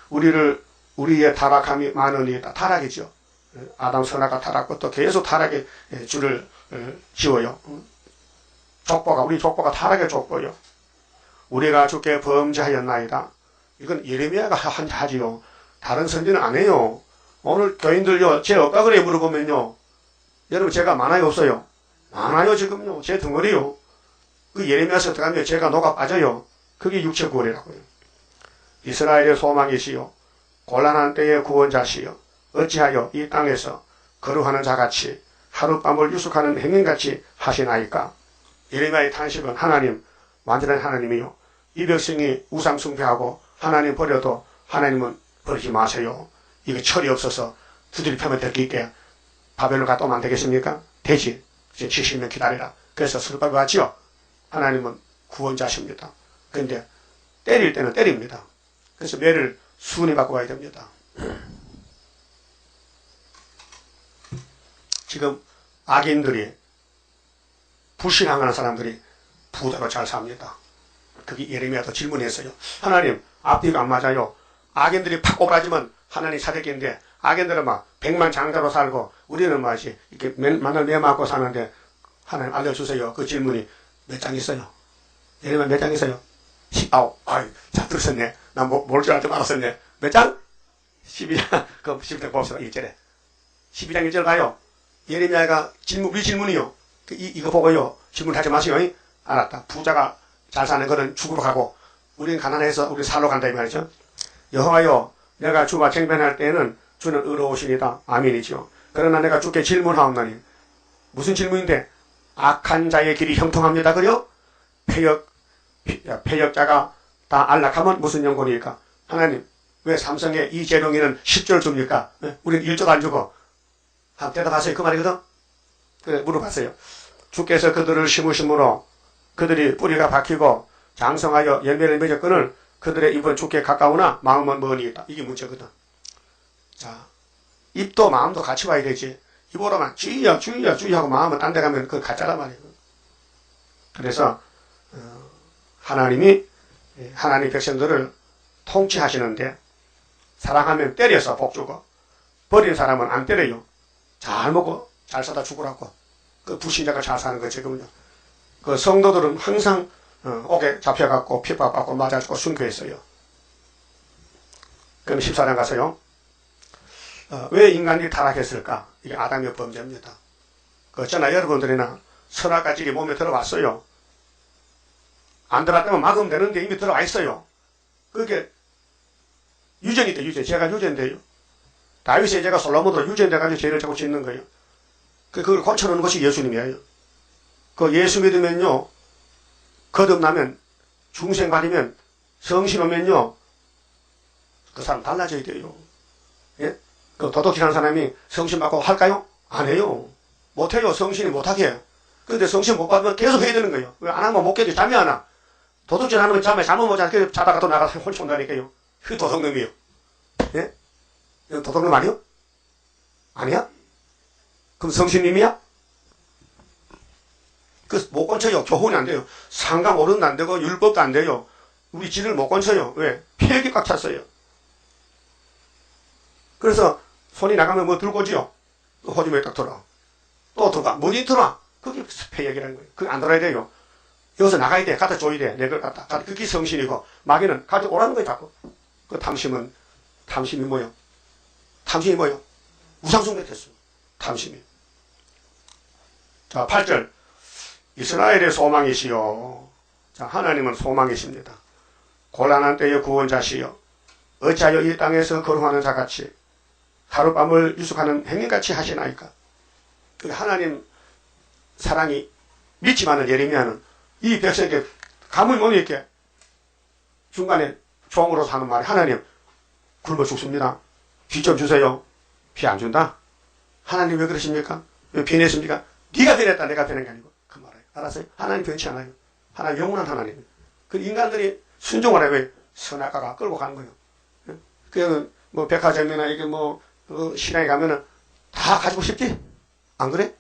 S1: 우리의 타락함이 많으니이다. 타락이죠. 아담 선악과 타락부터 계속 타락의 줄을 지어요. 우리 족보가 타락의 족보요. 우리가 주께 범죄하였나이다. 이건 예레미야가 하지요. 다른 선지는 안 해요. 오늘 교인들요, 죄 없다 그래 물어보면요. 여러분 죄가 많아요 없어요? 많아요 지금요. 죄 덩어리요. 그 예레미야서 들어가면 죄가 녹아 빠져요. 그게 육체구원이라고요. 이스라엘의 소망이시요 곤란한 때의 구원자시요 어찌하여 이 땅에서 거루하는 자같이 하룻밤을 유숙하는 행인같이 하시나이까. 예레미야의 탄식은 하나님, 완전한 하나님이요. 이 백성이 우상 숭배하고 하나님 버려도 하나님은 버리지 마세요. 이게 철이 없어서 두드리 펴면 될 게 있게 바벨론 갔다 오면 안 되겠습니까? 되지. 이제 70년 기다리라. 그래서 슬퍼가 왔지요. 하나님은 구원자십니다. 그런데 때릴 때는 때립니다. 그래서 매를 순위 받고 가야 됩니다. 지금 악인들이 불신앙하는 사람들이 부자로 잘 삽니다. 그게 예레미야도 질문했어요. 하나님 앞뒤가 안 맞아요. 악인들이 팍 오라지면 하나님 사대기인데 악인들은 막 100만 장자로 살고 우리는 맛이 이렇게 마늘 매 맞고 사는데 하나님 알려주세요. 그 질문이 몇 장 있어요? 예레미야 몇 장 있어요? 19. 잘 들으셨네. 난 모를 줄 알았었네. 몇 장? 12장. 그럼 12장 봅시다. 1절에. 12장 1절 가요. 예레미야가 우리 질문이요. 이거 보고요. 질문하지 마세요. 알았다. 부자가 잘 사는 거는 죽으러 가고 우리는 가난해서 우리 살러 간다 이 말이죠. 여호와여 내가 주와 쟁변할 때에는 주는 의로우시니다. 아멘이죠. 그러나 내가 주께 질문하옵나니 무슨 질문인데 악한 자의 길이 형통합니다. 그래요? 패역자가 다 안락하면 무슨 연골일까? 하나님 왜 삼성에 이 재롱이는 10조를 줍니까? 우리는 1조도 안 주고. 한번 대답하세요. 그 말이거든. 그래 물어봤어요. 주께서 그들을 심으심으로 그들이 뿌리가 박히고 장성하여 열매를 맺었거늘 그들의 입은 주께 가까우나 마음은 멀리 있다. 이게 문제거든. 자, 입도 마음도 같이 와야 되지. 입으로만 주의야 하고 마음은 딴 데 가면 그건 가짜란 말이에요. 그래서 하나님이 하나님 백성들을 통치하시는데 사랑하면 때려서 복 주고 버린 사람은 안 때려요. 잘 먹고 잘 사다 죽으라고. 그 불신자가 잘 사는 거예요. 지금요. 그 성도들은 항상 옥에 잡혀갖고 핍박받고 맞아주고 순교했어요. 그럼 14장 가서요. 왜 인간이 타락했을까? 이게 아담의 범죄입니다. 어쩌나 여러분들이나 선악과질이 몸에 들어왔어요. 안 들어왔다면 막으면 되는데 이미 들어와 있어요. 그게 유전이 돼, 유전. 제가 유전돼요. 다윗의 제가 솔로몬으로 유전돼가지고 죄를 자꾸 짓는 거예요. 그걸 고쳐놓는 것이 예수님이에요. 그 예수 믿으면요, 거듭나면, 중생 받으면, 성신 오면요, 그 사람 달라져야 돼요. 예? 그 도둑질하는 사람이 성신 받고 할까요? 안 해요. 못해요. 성신이 못하게 해요. 그런데 성신 못 받으면 계속 해야 되는 거예요. 왜 안 하면 못 깨도 잠이 안 와. 도둑질 하는 건 잠에 잠을 못 자서 자다가 또 나가서 홀치 온다니까요. 그 도둑놈이요. 예? 이건 도둑놈 아니요? 아니야? 그럼 성신님이야? 그 못 건쳐요. 교훈이 안 돼요. 상가 모르는 안 되고 율법도 안 돼요. 우리 지를 못 건쳐요. 왜? 폐역이 꽉 찼어요. 그래서 손이 나가면 뭐 들고 오지요. 호주머니에 딱 들어. 또 들어가. 뭐니 들어와. 그게 폐역이라는 거예요. 그게 안 들어야 돼요. 여기서 나가야 돼. 갖다 줘야 돼. 내 걸 갖다. 그게 성신이고 마귀는 가져오라는 거예요. 자꾸. 그 탐심이 뭐요? 탐심이 뭐요? 우상숭배 됐어. 탐심이. 자, 8절. 이스라엘의 소망이시여. 자, 하나님은 소망이십니다. 곤란한 때의 구원자시여. 어찌하여 이 땅에서 거룩하는 자같이 하룻밤을 유숙하는 행인같이 하시나이까. 하나님 사랑이 믿지만은 예레미야는 이 백성에게 감을 못 있게 중간에 종으로 사는 말이 하나님 굶어 죽습니다. 피 좀 주세요. 피 안 준다? 하나님 왜 그러십니까? 왜 변했습니까? 네가 변했다. 내가 변한 게 아니고. 그 말이에요. 알았어요? 하나님 변치 않아요. 하나님 영원한 하나님. 그 인간들이 순종을 해요. 왜? 선악과가 끌고 가는 거예요. 그 뭐 백화점이나 이게 뭐 시장에 가면은 다 가지고 싶지? 안 그래?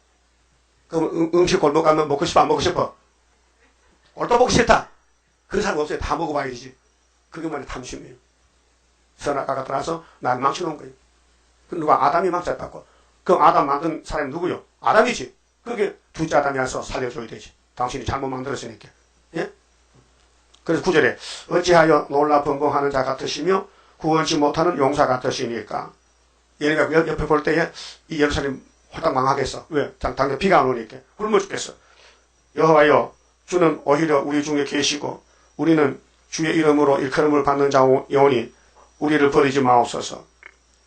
S1: 그럼 음식 골목 가면 먹고 싶어 안 먹고 싶어? 꼴도 먹기 싫다. 그런 사람 없어요. 다 먹어봐야지. 그게 뭐냐 탐심이에요. 선악과가 들어와서 날 망쳐놓은 거예요. 누가 아담이 망쳤다고. 그럼 아담 만든 사람이 누구요? 아담이지. 그게 둘째 아담이 와서 살려줘야 되지. 당신이 잘못 만들었으니까. 예? 그래서 9절에 어찌하여 놀라 번공하는 자 같으시며 구원치 못하는 용사 같으시니까. 얘네가 옆에 볼 때에 이 예루살렘 홀딱 망하겠어. 왜? 당장 비가 안 오니까. 굶어 죽겠어. 여호와여 주는 오히려 우리 중에 계시고 우리는 주의 이름으로 일컬음을 받는 자오니 우리를 버리지 마옵소서.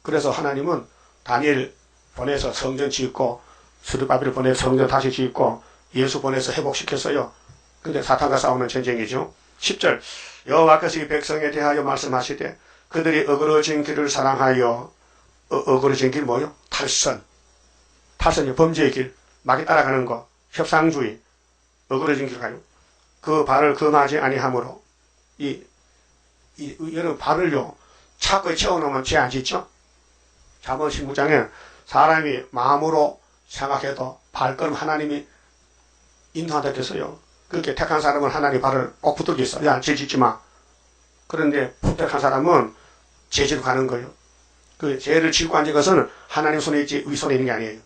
S1: 그래서 하나님은 다니엘 보내서 성전 짓고 스룹바벨을 보내서 성전 다시 짓고 예수 보내서 회복시켰어요. 근데 사탄과 싸우는 전쟁이죠. 10절 여호와께서 이 백성에 대하여 말씀하시되 그들이 어그러진 길을 사랑하여 어그러진 길 뭐요? 탈선이 범죄의 길, 마귀 따라가는 거, 협상주의, 어그러진 길 가요. 그 발을 금하지 아니하므로 여러분 발을요 차고에 채워놓으면 죄 안 짓죠? 잠언 19장에 사람이 마음으로 생각해도 발걸음 하나님이 인도한다 했어요. 그렇게 택한 사람은 하나님 발을 꼭 붙들고 있어. 야, 죄 짓지 마. 그런데 택한 사람은 죄지로 가는 거예요. 그 죄를 짓고 앉은 것은 하나님 손에 있지 우리 손에 있는 게 아니에요.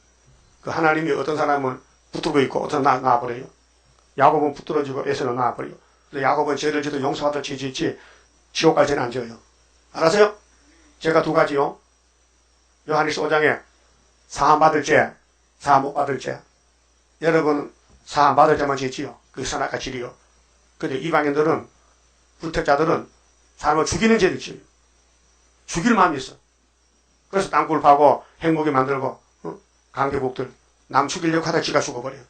S1: 그 하나님이 어떤 사람은 붙들고 있고 어떤 사람은 놔버려요. 야곱은 붙들어지고 에서는 놔버려요. 야곱은 죄를 지도 용서받을 죄 짓지 지옥 갈 죄는 안 지어요. 알았어요? 제가 두 가지요. 요한일서 5장에 사함 받을 죄, 사함 못 받을 죄. 여러분 사함 받을 죄만 짓지요. 그 선악과 질이요. 근데 이방인들은 불택자들은 사람을 죽이는 죄를 지어요. 죽일 마음이 있어. 그래서 땅굴 파고 행복이 만들고 강대국들 남 죽이려고 하다 지가 죽어버려요.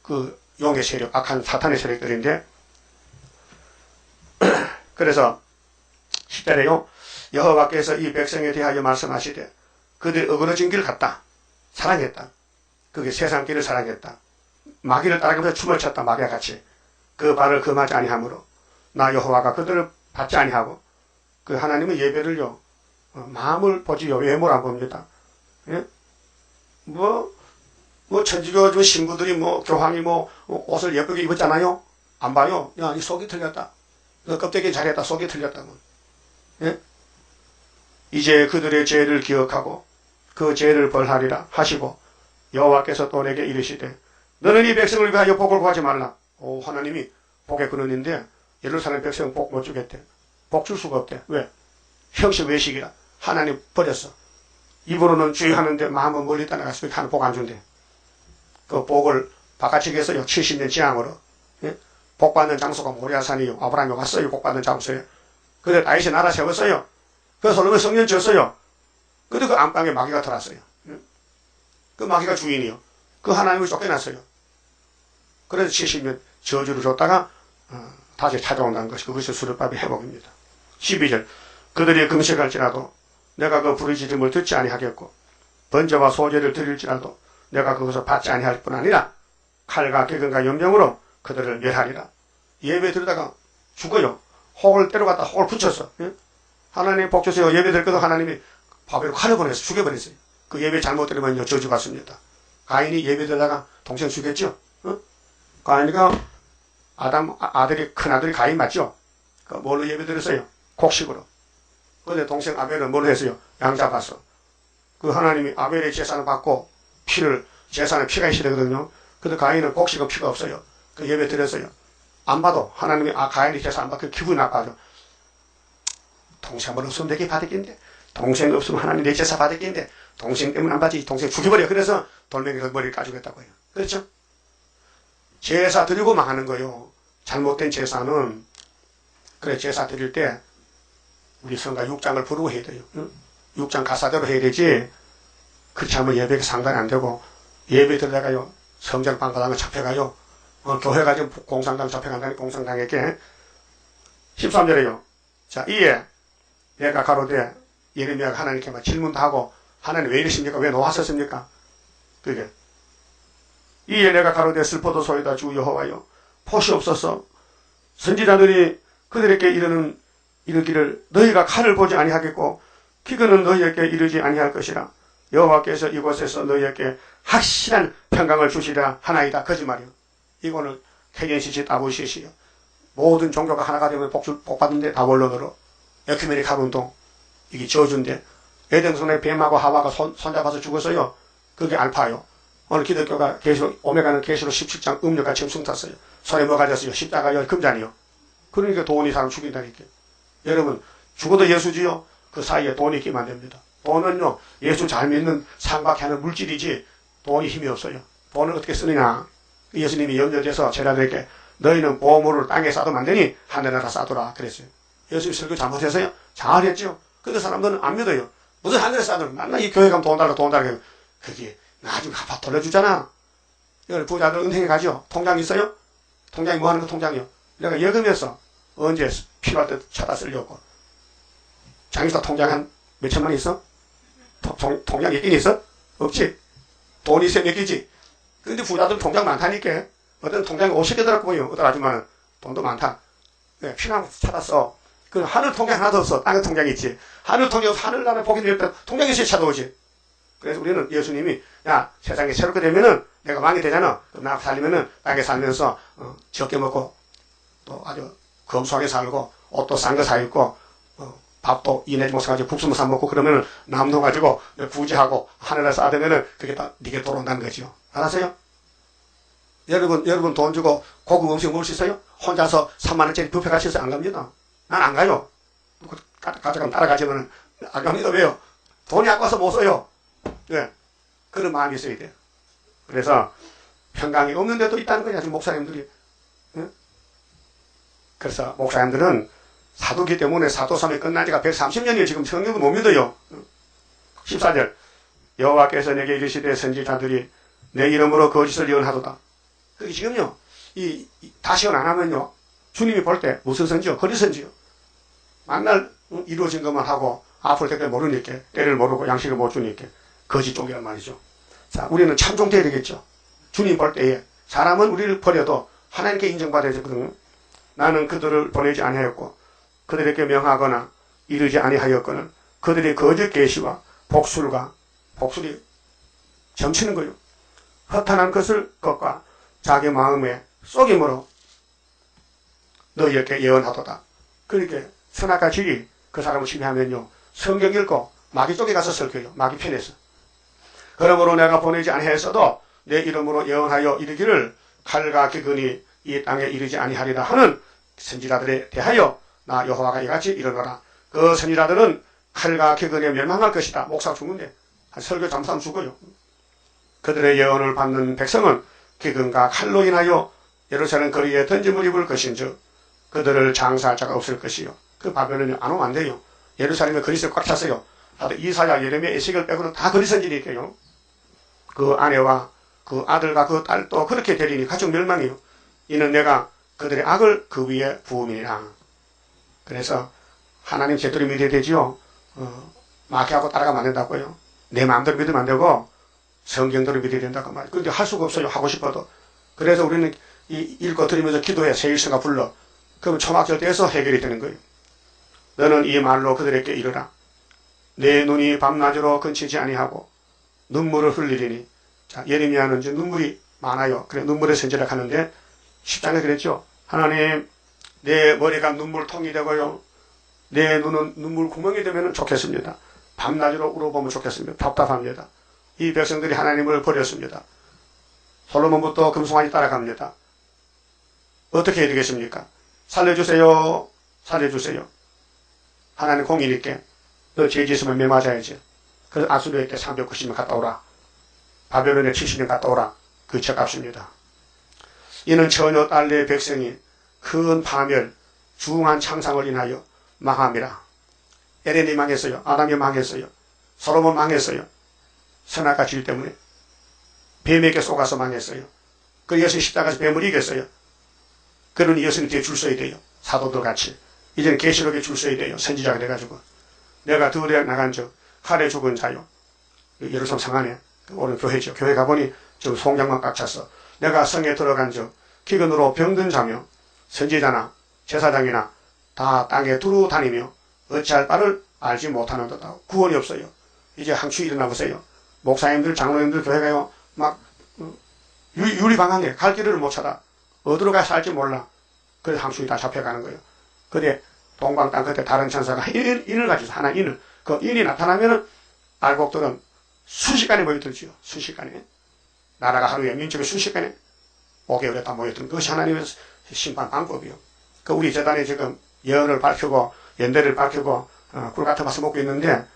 S1: 그 용의 세력, 악한 사탄의 세력들인데 그래서 10절에요. 여호와께서 이 백성에 대하여 말씀하시되 그들이 어그러진 길을 갔다. 사랑했다. 그게 세상 길을 사랑했다. 마귀를 따라가면서 춤을 췄다. 마귀와 같이. 그 발을 금하지 아니하므로 나 여호와가 그들을 받지 아니하고 그 하나님의 예배를요 마음을 보지요. 외모를 안 봅니다. 예? 뭐 천주교 신부들이 교황이 옷을 예쁘게 입었잖아요. 안 봐요. 야, 이 속이 틀렸다. 너 껍데기 잘했다. 속이 틀렸다고. 예? 이제 그들의 죄를 기억하고 그 죄를 벌하리라 하시고 여호와께서 또 내게 이르시되 너는 이 백성을 위하여 복을 구하지 말라. 오, 하나님이 복의 근원인데 예루살렘 백성은 복 못 주겠대. 복 줄 수가 없대. 왜? 형식 외식이라. 하나님 버렸어. 입으로는 주의하는데 마음은 멀리 떠나갔으니까 하나님 복 안 준대. 그 복을 바깥쪽에서요 70년 지향으로 예? 복 받는 장소가 모리아산이요. 아브라함이 왔어요. 복 받는 장소에. 그래 다윗이 나라 세웠어요. 그래서 솔로몬 성전 지었어요. 근데 그 안방에 마귀가 들어왔어요. 예? 그 마귀가 주인이요. 그 하나님을 쫓겨났어요. 그래서 70년 저주를 줬다가 다시 찾아온다는 것이 그것이 수르바벨 회복입니다. 12절 그들이 금식할지라도 내가 그 부르짖음을 듣지 아니하겠고 번제와 소제를 드릴지라도 내가 그것을 받지 아니할 뿐 아니라 칼과 개근과 연병으로 그들을 멸하리라. 예배 드리다가 죽어요. 혹을 때려갔다 혹을 붙였어. 예? 하나님 복 주세요. 예배 드릴 것도 하나님이 바벨로 칼을 보내서 죽여버렸어요. 그 예배 잘못되면요 저주받습니다. 가인이 예배 드리다가 동생 죽였죠. 가인이가 아들이 큰아들이 가인 맞죠? 그 뭘로 예배 드렸어요? 곡식으로. 근데 동생 아벨은 뭘로 했어요? 양 잡았어. 그 하나님이 아벨의 제사를 받고 제사는 피가 있어야 되거든요. 근데 가인은 곡식은 피가 없어요. 그 예배 드렸어요. 안 봐도 하나님이 가인이 제사 안 받고 기분이 나빠져. 동생은 없으면 내게 받을긴데, 동생 없으면 하나님 내 제사 받을긴데, 동생 때문에 안 받지. 동생 죽여버려. 그래서 돌멩이로 머리를 까주겠다고요. 그렇죠? 제사 드리고 망하는 거요. 잘못된 제사는, 그래, 제사 드릴 때, 우리 성가 6장을 부르고 해야 돼요. 6장 가사대로 해야 되지, 그렇지 않으면 예배가 상당히 안 되고, 예배 드리다가요, 성전 방가당을 잡혀가요. 교회 가지고 공상당 잡혀간다니 공상당에게. 13절에요. 자, 이에 내가 가로되, 예레미야가 하나님께 막 질문도 하고, 하나님 왜 이러십니까? 왜 놓았었습니까? 그게. 이에 내가 가로되 슬퍼도 소이다 주 여호와여, 포시 없어서 선지자들이 그들에게 이르기를 너희가 칼을 보지 아니하겠고 기근은 너희에게 이르지 아니할 것이라. 여호와께서 이곳에서 너희에게 확실한 평강을 주시라 하나이다. 거짓말이요. 이거는 캐겐시시 다보시시요. 모든 종교가 하나가 되면 복 받는데 다 원론으로. 에큐메닉 운동. 이게 저주인데. 에덴손에 뱀하고 하와가 손잡아서 죽었어요. 그게 알파요. 오늘 기독교가 오메가는 계시록 17장 음료가 지금 탔어요. 손에 뭐 가졌어요? 십자가요, 금잔이요. 그러니까 돈이 사람 죽인다니까. 여러분, 죽어도 예수지요? 그 사이에 돈이 있기만 됩니다. 돈은요, 예수 잘 믿는 상박해 하는 물질이지, 돈이 힘이 없어요. 돈을 어떻게 쓰느냐? 예수님이 염려돼서 제자들에게 너희는 보물을 땅에 쌓아도 안 되니 하늘나라 쌓아두라. 그랬어요. 예수님 설교 잘못했어요? 잘했죠? 근데 사람들은 안 믿어요. 무슨 하늘에 쌓아두라. 맨날 이 교회 가면 돈 달라. 그게 나중에 갚아 돌려주잖아. 이걸 부자들 은행에 가죠. 통장 있어요? 통장이 뭐 하는 거 통장이요? 내가 예금해서 언제 필요할 때 찾아 쓰려고. 장기사 통장 한 몇천만 있어? 통장 있긴 있어? 없지? 돈이 있어야 몇 개지? 근데 부자들 통장 많다니까. 어떤 통장에 50개 들었고요. 어떤 아줌마는 돈도 많다. 네, 필요한 거 찾았어. 그 하늘 통장 하나도 없어. 땅에 통장이 있지. 하늘 통장 없어. 하늘나라 복이 될 때 통장이 있어야 찾아오지. 그래서 우리는 예수님이 야 세상이 새롭게 되면은 내가 왕이 되잖아. 나 살리면은 땅에 살면서 적게 먹고 또 아주 검소하게 살고 옷도 싼 거 사 입고 밥도 이내 못 사가지고 국수만 사 먹고 그러면은 남도 가지고 부지하고 하늘에 쌓아두면은 그게 다 네게 돌아온다는 거죠. 알았어요? 여러분 돈 주고 고급 음식 먹을 수 있어요? 혼자서 3만원짜리 뷔페 가셔서 안 갑니다. 난 안 가요. 가져가면 따라가시면은 안 갑니다. 왜요? 돈이 아까워서 못 써요. 네. 그런 마음이 있어야 돼요. 그래서 평강이 없는데도 있다는 거냐, 지금 목사님들이. 네? 그래서 목사님들은 사도기 때문에 사도섬이 끝난 지가 130년이에요. 지금 성경도 못 믿어요. 14절. 여호와께서 내게 이르시되 선지자들이 내 이름으로 거짓을 예언하도다. 그게 지금요. 다시 예언 안 하면요. 주님이 볼 때 무슨 선지요? 거짓 선지요. 만날 이루어진 것만 하고 앞으로 될 때 모르니까 때를 모르고 양식을 못 주니까 거짓 종이란 말이죠. 자, 우리는 참종 돼야 되겠죠. 주님 볼 때에 사람은 우리를 버려도 하나님께 인정받아야 되거든요. 나는 그들을 보내지 아니하였고 그들에게 명하거나 이르지 아니하였거늘 그들의 거짓 계시와 복술이 점치는 거요. 허탄한 것과 자기 마음에 속임으로 너희에게 예언하도다. 그렇게 선악과 질이 그 사람을 침해하면요. 성경 읽고 마귀 쪽에 가서 설교해요. 마귀 편에서. 그러므로 내가 보내지 아니하였어도 내 이름으로 예언하여 이르기를 칼과 기근이 이 땅에 이르지 아니하리라 하는 선지자들에 대하여 나 여호와가 이같이 이르노라. 그 선지자들은 칼과 기근에 멸망할 것이다. 목사가 죽는데 설교 잠수하면 죽어요. 그들의 예언을 받는 백성은 기근과 칼로 인하여 예루살렘 거리에 던짐을 입을 것인즉 그들을 장사할 자가 없을 것이요. 그 바벨론이 안 오면 안 돼요. 예루살렘에 거리서 꽉 찼어요. 다들 이사야, 예레미야, 에스겔 빼고는 다 거리 선지니까요. 그 아내와 그 아들과 그 딸도 그렇게 되리니 가족 멸망이요. 이는 내가 그들의 악을 그 위에 부음이니라. 그래서 하나님 제대로 믿어야 되지요. 마귀하고 따라가면 안 된다고요. 내 마음대로 믿으면 안 되고 성경대로 믿어야 된다고 말이에요. 그런데 할 수가 없어요. 하고 싶어도. 그래서 우리는 읽고 들으면서 기도해. 세일성가 불러. 그러면 초막절 때에서 해결이 되는 거예요. 너는 이 말로 그들에게 이르라. 내 눈이 밤낮으로 건치지 아니하고 눈물을 흘리리니. 자, 예레미야는 이제 눈물이 많아요. 그래, 눈물의 선지를 하는데 10장에 그랬죠. 하나님, 내 머리가 눈물통이 되고요. 내 눈은 눈물 구멍이 되면 좋겠습니다. 밤낮으로 울어보면 좋겠습니다. 답답합니다. 이 백성들이 하나님을 버렸습니다. 솔로몬부터 금송아지 따라갑니다. 어떻게 해야 되겠습니까? 살려주세요. 살려주세요. 하나님 공인있게 너 죄 짓으면 매 맞아야지. 그래서 아수르에게 390년 갔다 오라. 바벨론에 70년 갔다 오라. 그 죄값입니다. 이는 전혀 딸내 백성이 큰 파멸, 중한 창상을 인하여 망함이라. 에렌이 망했어요. 아담이 망했어요. 솔로몬 망했어요. 선악과 질 때문에 뱀에게 속아서 망했어요. 그 예수님 십자가에서 뱀을 이겼어요. 그러니 예수님 뒤에 줄 서야 돼요. 사도들 같이. 이제는 계시록에 줄 서야 돼요. 선지자가 돼가지고. 내가 들에 나간 적 칼에 죽은 자요. 예루살렘 성 안에 오늘 교회죠. 교회 가보니 지금 송장만 꽉 찼어. 내가 성에 들어간 적 기근으로 병든 자며 선지자나 제사장이나 다 땅에 두루 다니며 어찌할 바를 알지 못하는도다. 구원이 없어요. 이제 항추 일어나 보세요. 목사님들, 장로님들 교회 가요. 막 유리방황해. 갈 길을 못 찾아. 어디로 가야 살지 몰라. 그래서 항추이 다 잡혀가는 거예요. 근데 동방 땅 끝에 다른 천사가 인을 가지고 하나 인을. 그 인이 나타나면은 알곡들은 순식간에 모여들지요. 순식간에. 나라가 하루에 민족이 순식간에 5개월에 다 모여드는 그것이 하나님의 심판 방법이요. 그 우리 재단에 지금 예언을 밝히고 연대를 밝히고 꿀 같은 맛을 먹고 있는데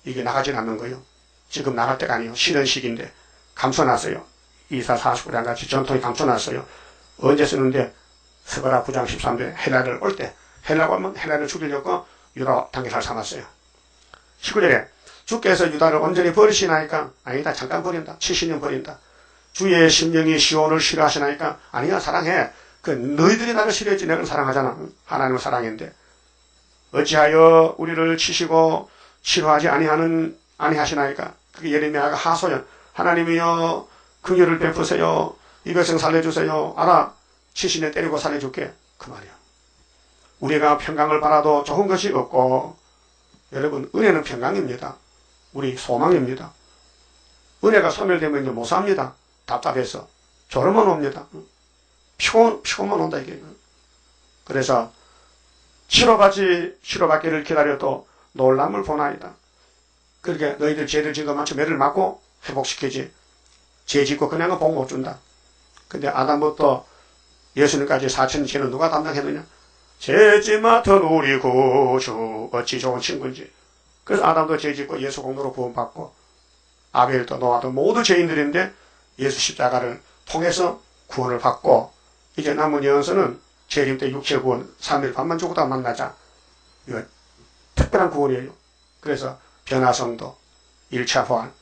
S1: 이게 나가진 않는 거예요. 지금 나갈 때가 아니에요. 쉬는 시기인데 감춰놨어요. 이사 49장 같이 전통이 감춰놨어요. 언제 쓰는데 스바라 9장 13배 헬라를 올 때 헬라가 오면 헬라를 죽이려고 유다 단계를 삼았어요. 19절에 주께서 유다를 온전히 버리시나이까 아니다. 잠깐 버린다. 70년 버린다. 주의 심령이 시온을 싫어하시나이까 아니야. 사랑해. 그 너희들이 나를 싫어했지 내가 사랑하잖아. 하나님을 사랑했는데 어찌하여 우리를 치시고 싫어하지 아니하시나이까. 그게 예레미야가 하소연. 하나님이여 긍휼을 베푸세요. 이 백성 살려주세요. 알아. 70년 때리고 살려줄게. 그 말이야. 우리가 평강을 바라도 좋은 것이 없고 여러분 은혜는 평강입니다. 우리 소망입니다. 은혜가 소멸되면 이제 못 삽니다. 답답해서 졸음만 옵니다. 피곤만 온다 이게. 그래서 치료받기를 기다려도 놀람을 보나이다. 그렇게 너희들 죄를 지은 것 많죠. 매를 맞고 회복시키지. 죄 짓고 그냥은 복 못 준다. 근데 아담부터 예수님까지 4천 죄는 누가 담당했느냐? 죄짓 맡은 우리 구주 어찌 좋은 친구인지. 그래서 아담도 죄 짓고 예수 공로로 구원받고 아벨도 노아도 모두 죄인들인데 예수 십자가를 통해서 구원을 받고 이제 남은 영혼은 재림 때 육체 구원 3일 밤만 죽고다 만나자. 이거 특별한 구원이에요. 그래서 변화성도 1차 보안.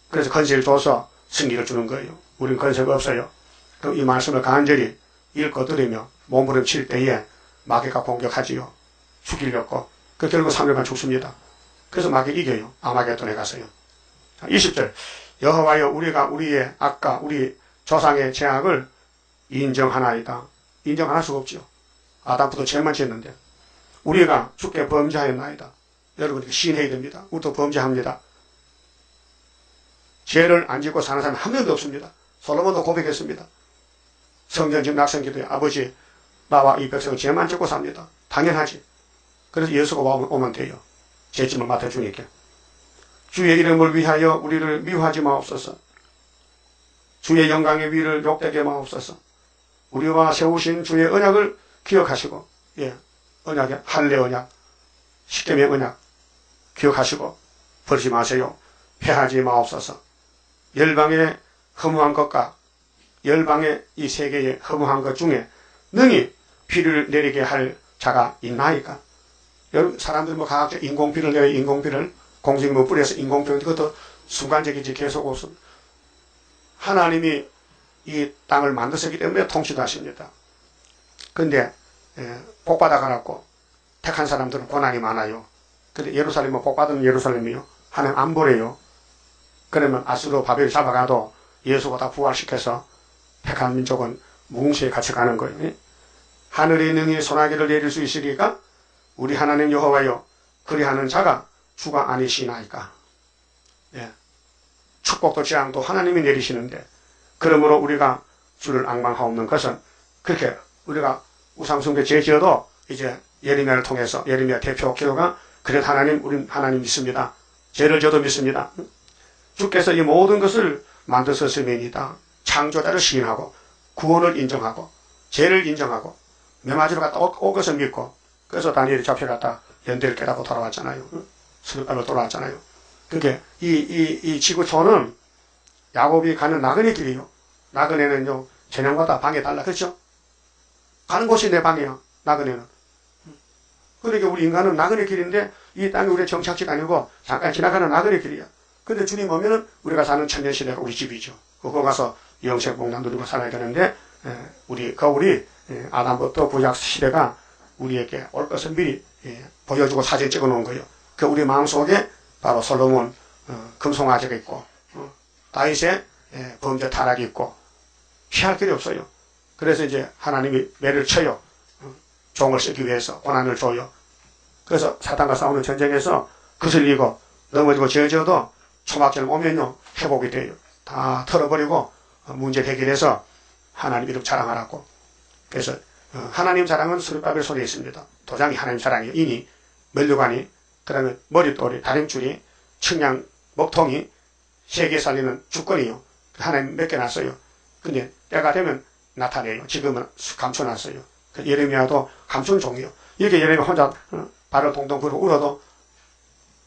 S1: 그래서 건세를 줘서 승리를 주는 거예요. 우리는 건세가 없어요. 그럼 이 말씀을 간절히 읽고 들으며 몸부림칠 때에 마귀가 공격하지요. 죽이려고. 그 결국 3일간 죽습니다. 그래서 마귀 이겨요. 아마겟돈에 가서요. 20절 여호와여 우리가 우리의 악과 우리 조상의 죄악을 인정하나이다. 인정할 수가 없죠. 아담부터 죄만 지었는데 우리가 주께 범죄하였나이다. 여러분 시인해야 됩니다. 우리도 범죄합니다. 죄를 안 짓고 사는 사람이 한 명도 없습니다. 솔로몬도 고백했습니다. 성전집 낙성기도에 아버지 나와 이 백성은 죄만 짓고 삽니다. 당연하지. 그래서 예수가 오면 돼요. 죄짐을 맡아주니까. 주의 이름을 위하여 우리를 미워하지 마옵소서. 주의 영광의 위를 욕되게 마옵소서. 우리와 세우신 주의 언약을 기억하시고 언약의 할례 언약, 십계명 언약 기억하시고 버리지 마세요. 패하지 마옵소서. 열방의 허무한 것과 열방의 이 세계의 허무한 것 중에 능히 비를 내리게 할 자가 있나이까? 여러분 사람들 뭐 과학적 인공비를 내려 인공비를 공직무 뿌려서 인공비 그것도 순간적이지 계속 오순. 하나님이 이 땅을 만드셨기 때문에 통치도 하십니다. 근데 복 받아가라고 택한 사람들은 고난이 많아요. 근데 예루살렘은 복 받은 예루살렘이요. 하나님 안 보래요. 그러면 아수르 바벨이 잡아가도 예수가 다 부활시켜서 택한 민족은 무궁시에 같이 가는 거예요. 하늘의 능히 소나기를 내릴 수 있으리까 우리 하나님 여호와여 그리하는 자가 주가 아니시나이까. 예. 축복도 재앙도 하나님이 내리시는데 그러므로 우리가 주를 앙망하옵는 것은 그렇게 우리가 우상숭배 죄 지어도 이제 예레미야를 통해서 예레미야 대표 기도가 그래 하나님 우린 하나님 믿습니다. 죄를 지어도 믿습니다. 주께서 이 모든 것을 만드셨음이니이다. 창조자를 시인하고 구원을 인정하고 죄를 인정하고 메마지로 갔다 올 것을 믿고 그래서 다니엘이 잡혀갔다 연대를 깨닫고 돌아왔잖아요. 수르바벨로 돌아왔잖아요. 그게 이 지구촌은 야곱이 가는 나그네 길이요. 나그네는요 전형마다 방에 달라. 그렇죠? 가는 곳이 내 방이야. 나그네는. 그러니까 우리 인간은 나그네 길인데 이 땅이 우리의 정착지가 아니고 잠깐 지나가는 나그네 길이야. 근데 주님 오면은 우리가 사는 천년시대가 우리 집이죠. 그거 가서 영생복락 누리고 살아야 되는데 우리 아담부터 구약 시대가 우리에게 올 것을 미리 보여주고 사진 찍어 놓은 거예요. 그 우리 마음속에 바로 솔로몬 금송아지가 있고 다윗의 범죄 타락이 있고 피할 길이 없어요. 그래서 이제 하나님이 매를 쳐요. 종을 쓰기 위해서 고난을 줘요. 그래서 사탄과 싸우는 전쟁에서 거슬리고 넘어지고 지어져도 초막절을 오면요 회복이 돼요. 다 털어버리고 문제 해결해서 하나님 이름 자랑하라고. 그래서 하나님 자랑은 수르바벨 손에 있습니다. 도장이 하나님 자랑이에요. 이니 면류관이 그 다음에 머릿돌이 다림줄이 측량 먹통이 세계 살리는 주권이요. 하나님 몇 개 놨어요. 근데 때가 되면 나타내요. 지금은 감춰놨어요. 예레미야도 감춘 종이요. 이렇게 예레미야 혼자 발을 동동 굴고 울어도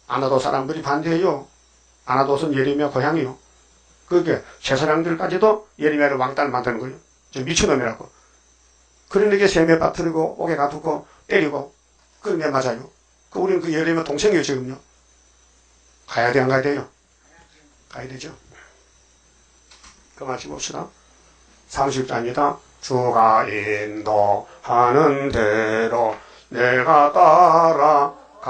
S1: 아나도 사람들이 반대해요. 아나도는 예레미야 고향이요. 그게 제사장들까지도 예레미야를 왕따를 만드는 거예요. 미친놈이라고. 그러니까 세매 빠뜨리고 옥에 가두고 때리고 그게 맞아요. 우리는 그 예레미야 동생이에요 지금요. 가야 돼 안 가야 돼요? 가야 되죠. 그만치 봅시다. 30자입니다. 주가 인도하는 대로 내가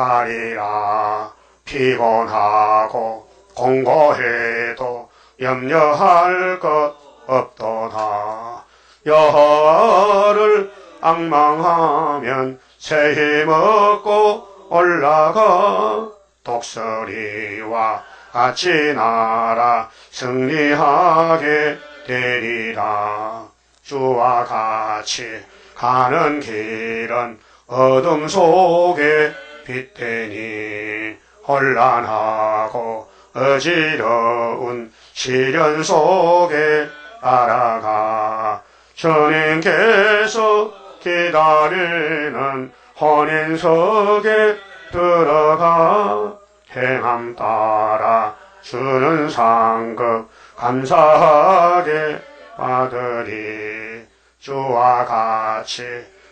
S1: 따라가리라. 피곤하고 공고해도 염려할 것 없도다. 여호와를 앙망하면 새 힘 얻고 올라가. 독수리와 같이 날아 승리하게 되리라. 주와 같이 가는 길은 어둠 속에 빛되니 혼란하고 어지러운 시련 속에 알아가. 주님께서 기다리는 혼인석에 들어가. 행함 따라 주는 상급 감사하게 받으리. 주와 같이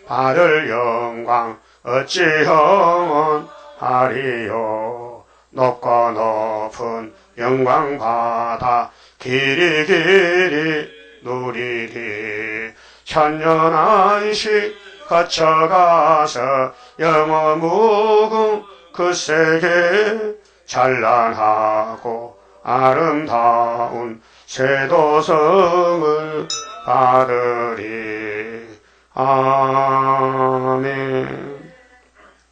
S1: 받을 영광 어찌 영원하리요. 높고 높은 영광 받아 길이 누리리. 천년 안식 거쳐가서 영원 무궁 그 세계 찬란하고 아름다운 세도성을 받으리. 아멘.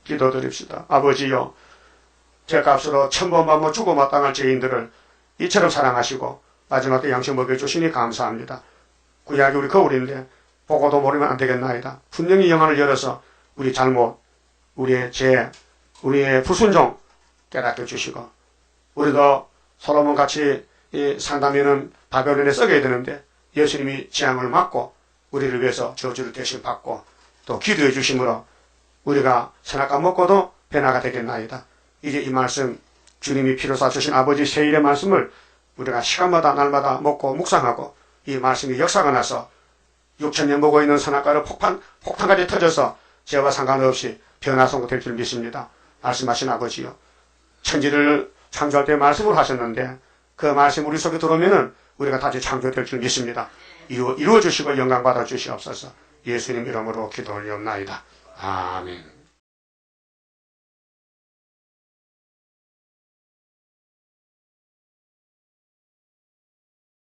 S1: 기도드립시다. 아버지여, 죄값으로 천번만번 죽어 마땅할 죄인들을 이처럼 사랑하시고 마지막 때 양식 먹여주시니 감사합니다. 구약이 우리 거울인데 보고도 모르면 안 되겠나이다. 분명히 영안을 열어서 우리 잘못, 우리의 죄, 우리의 불순종 깨닫게 해주시고, 우리도 솔로몬 같이 상담에는 바벨론에 썩여야 되는데 예수님이 재앙을 막고 우리를 위해서 저주를 대신 받고 또 기도해 주심으로 우리가 선악과 먹고도 변화가 되겠나이다. 이제 이 말씀, 주님이 피로 쏴주신 아버지 세일의 말씀을 우리가 시간마다 날마다 먹고 묵상하고 이 말씀이 역사가 나서 6,000년 먹고 있는 선악과를 폭탄까지 터져서 죄와 상관없이 변화성도 될 줄 믿습니다. 말씀하신 아버지요, 천지를 창조할 때 말씀을 하셨는데 그 말씀 우리 속에 들어오면은 우리가 다시 창조될 줄 믿습니다. 이루어 주시고 영광 받아 주시옵소서. 예수님 이름으로 기도 올리옵나이다. 아멘.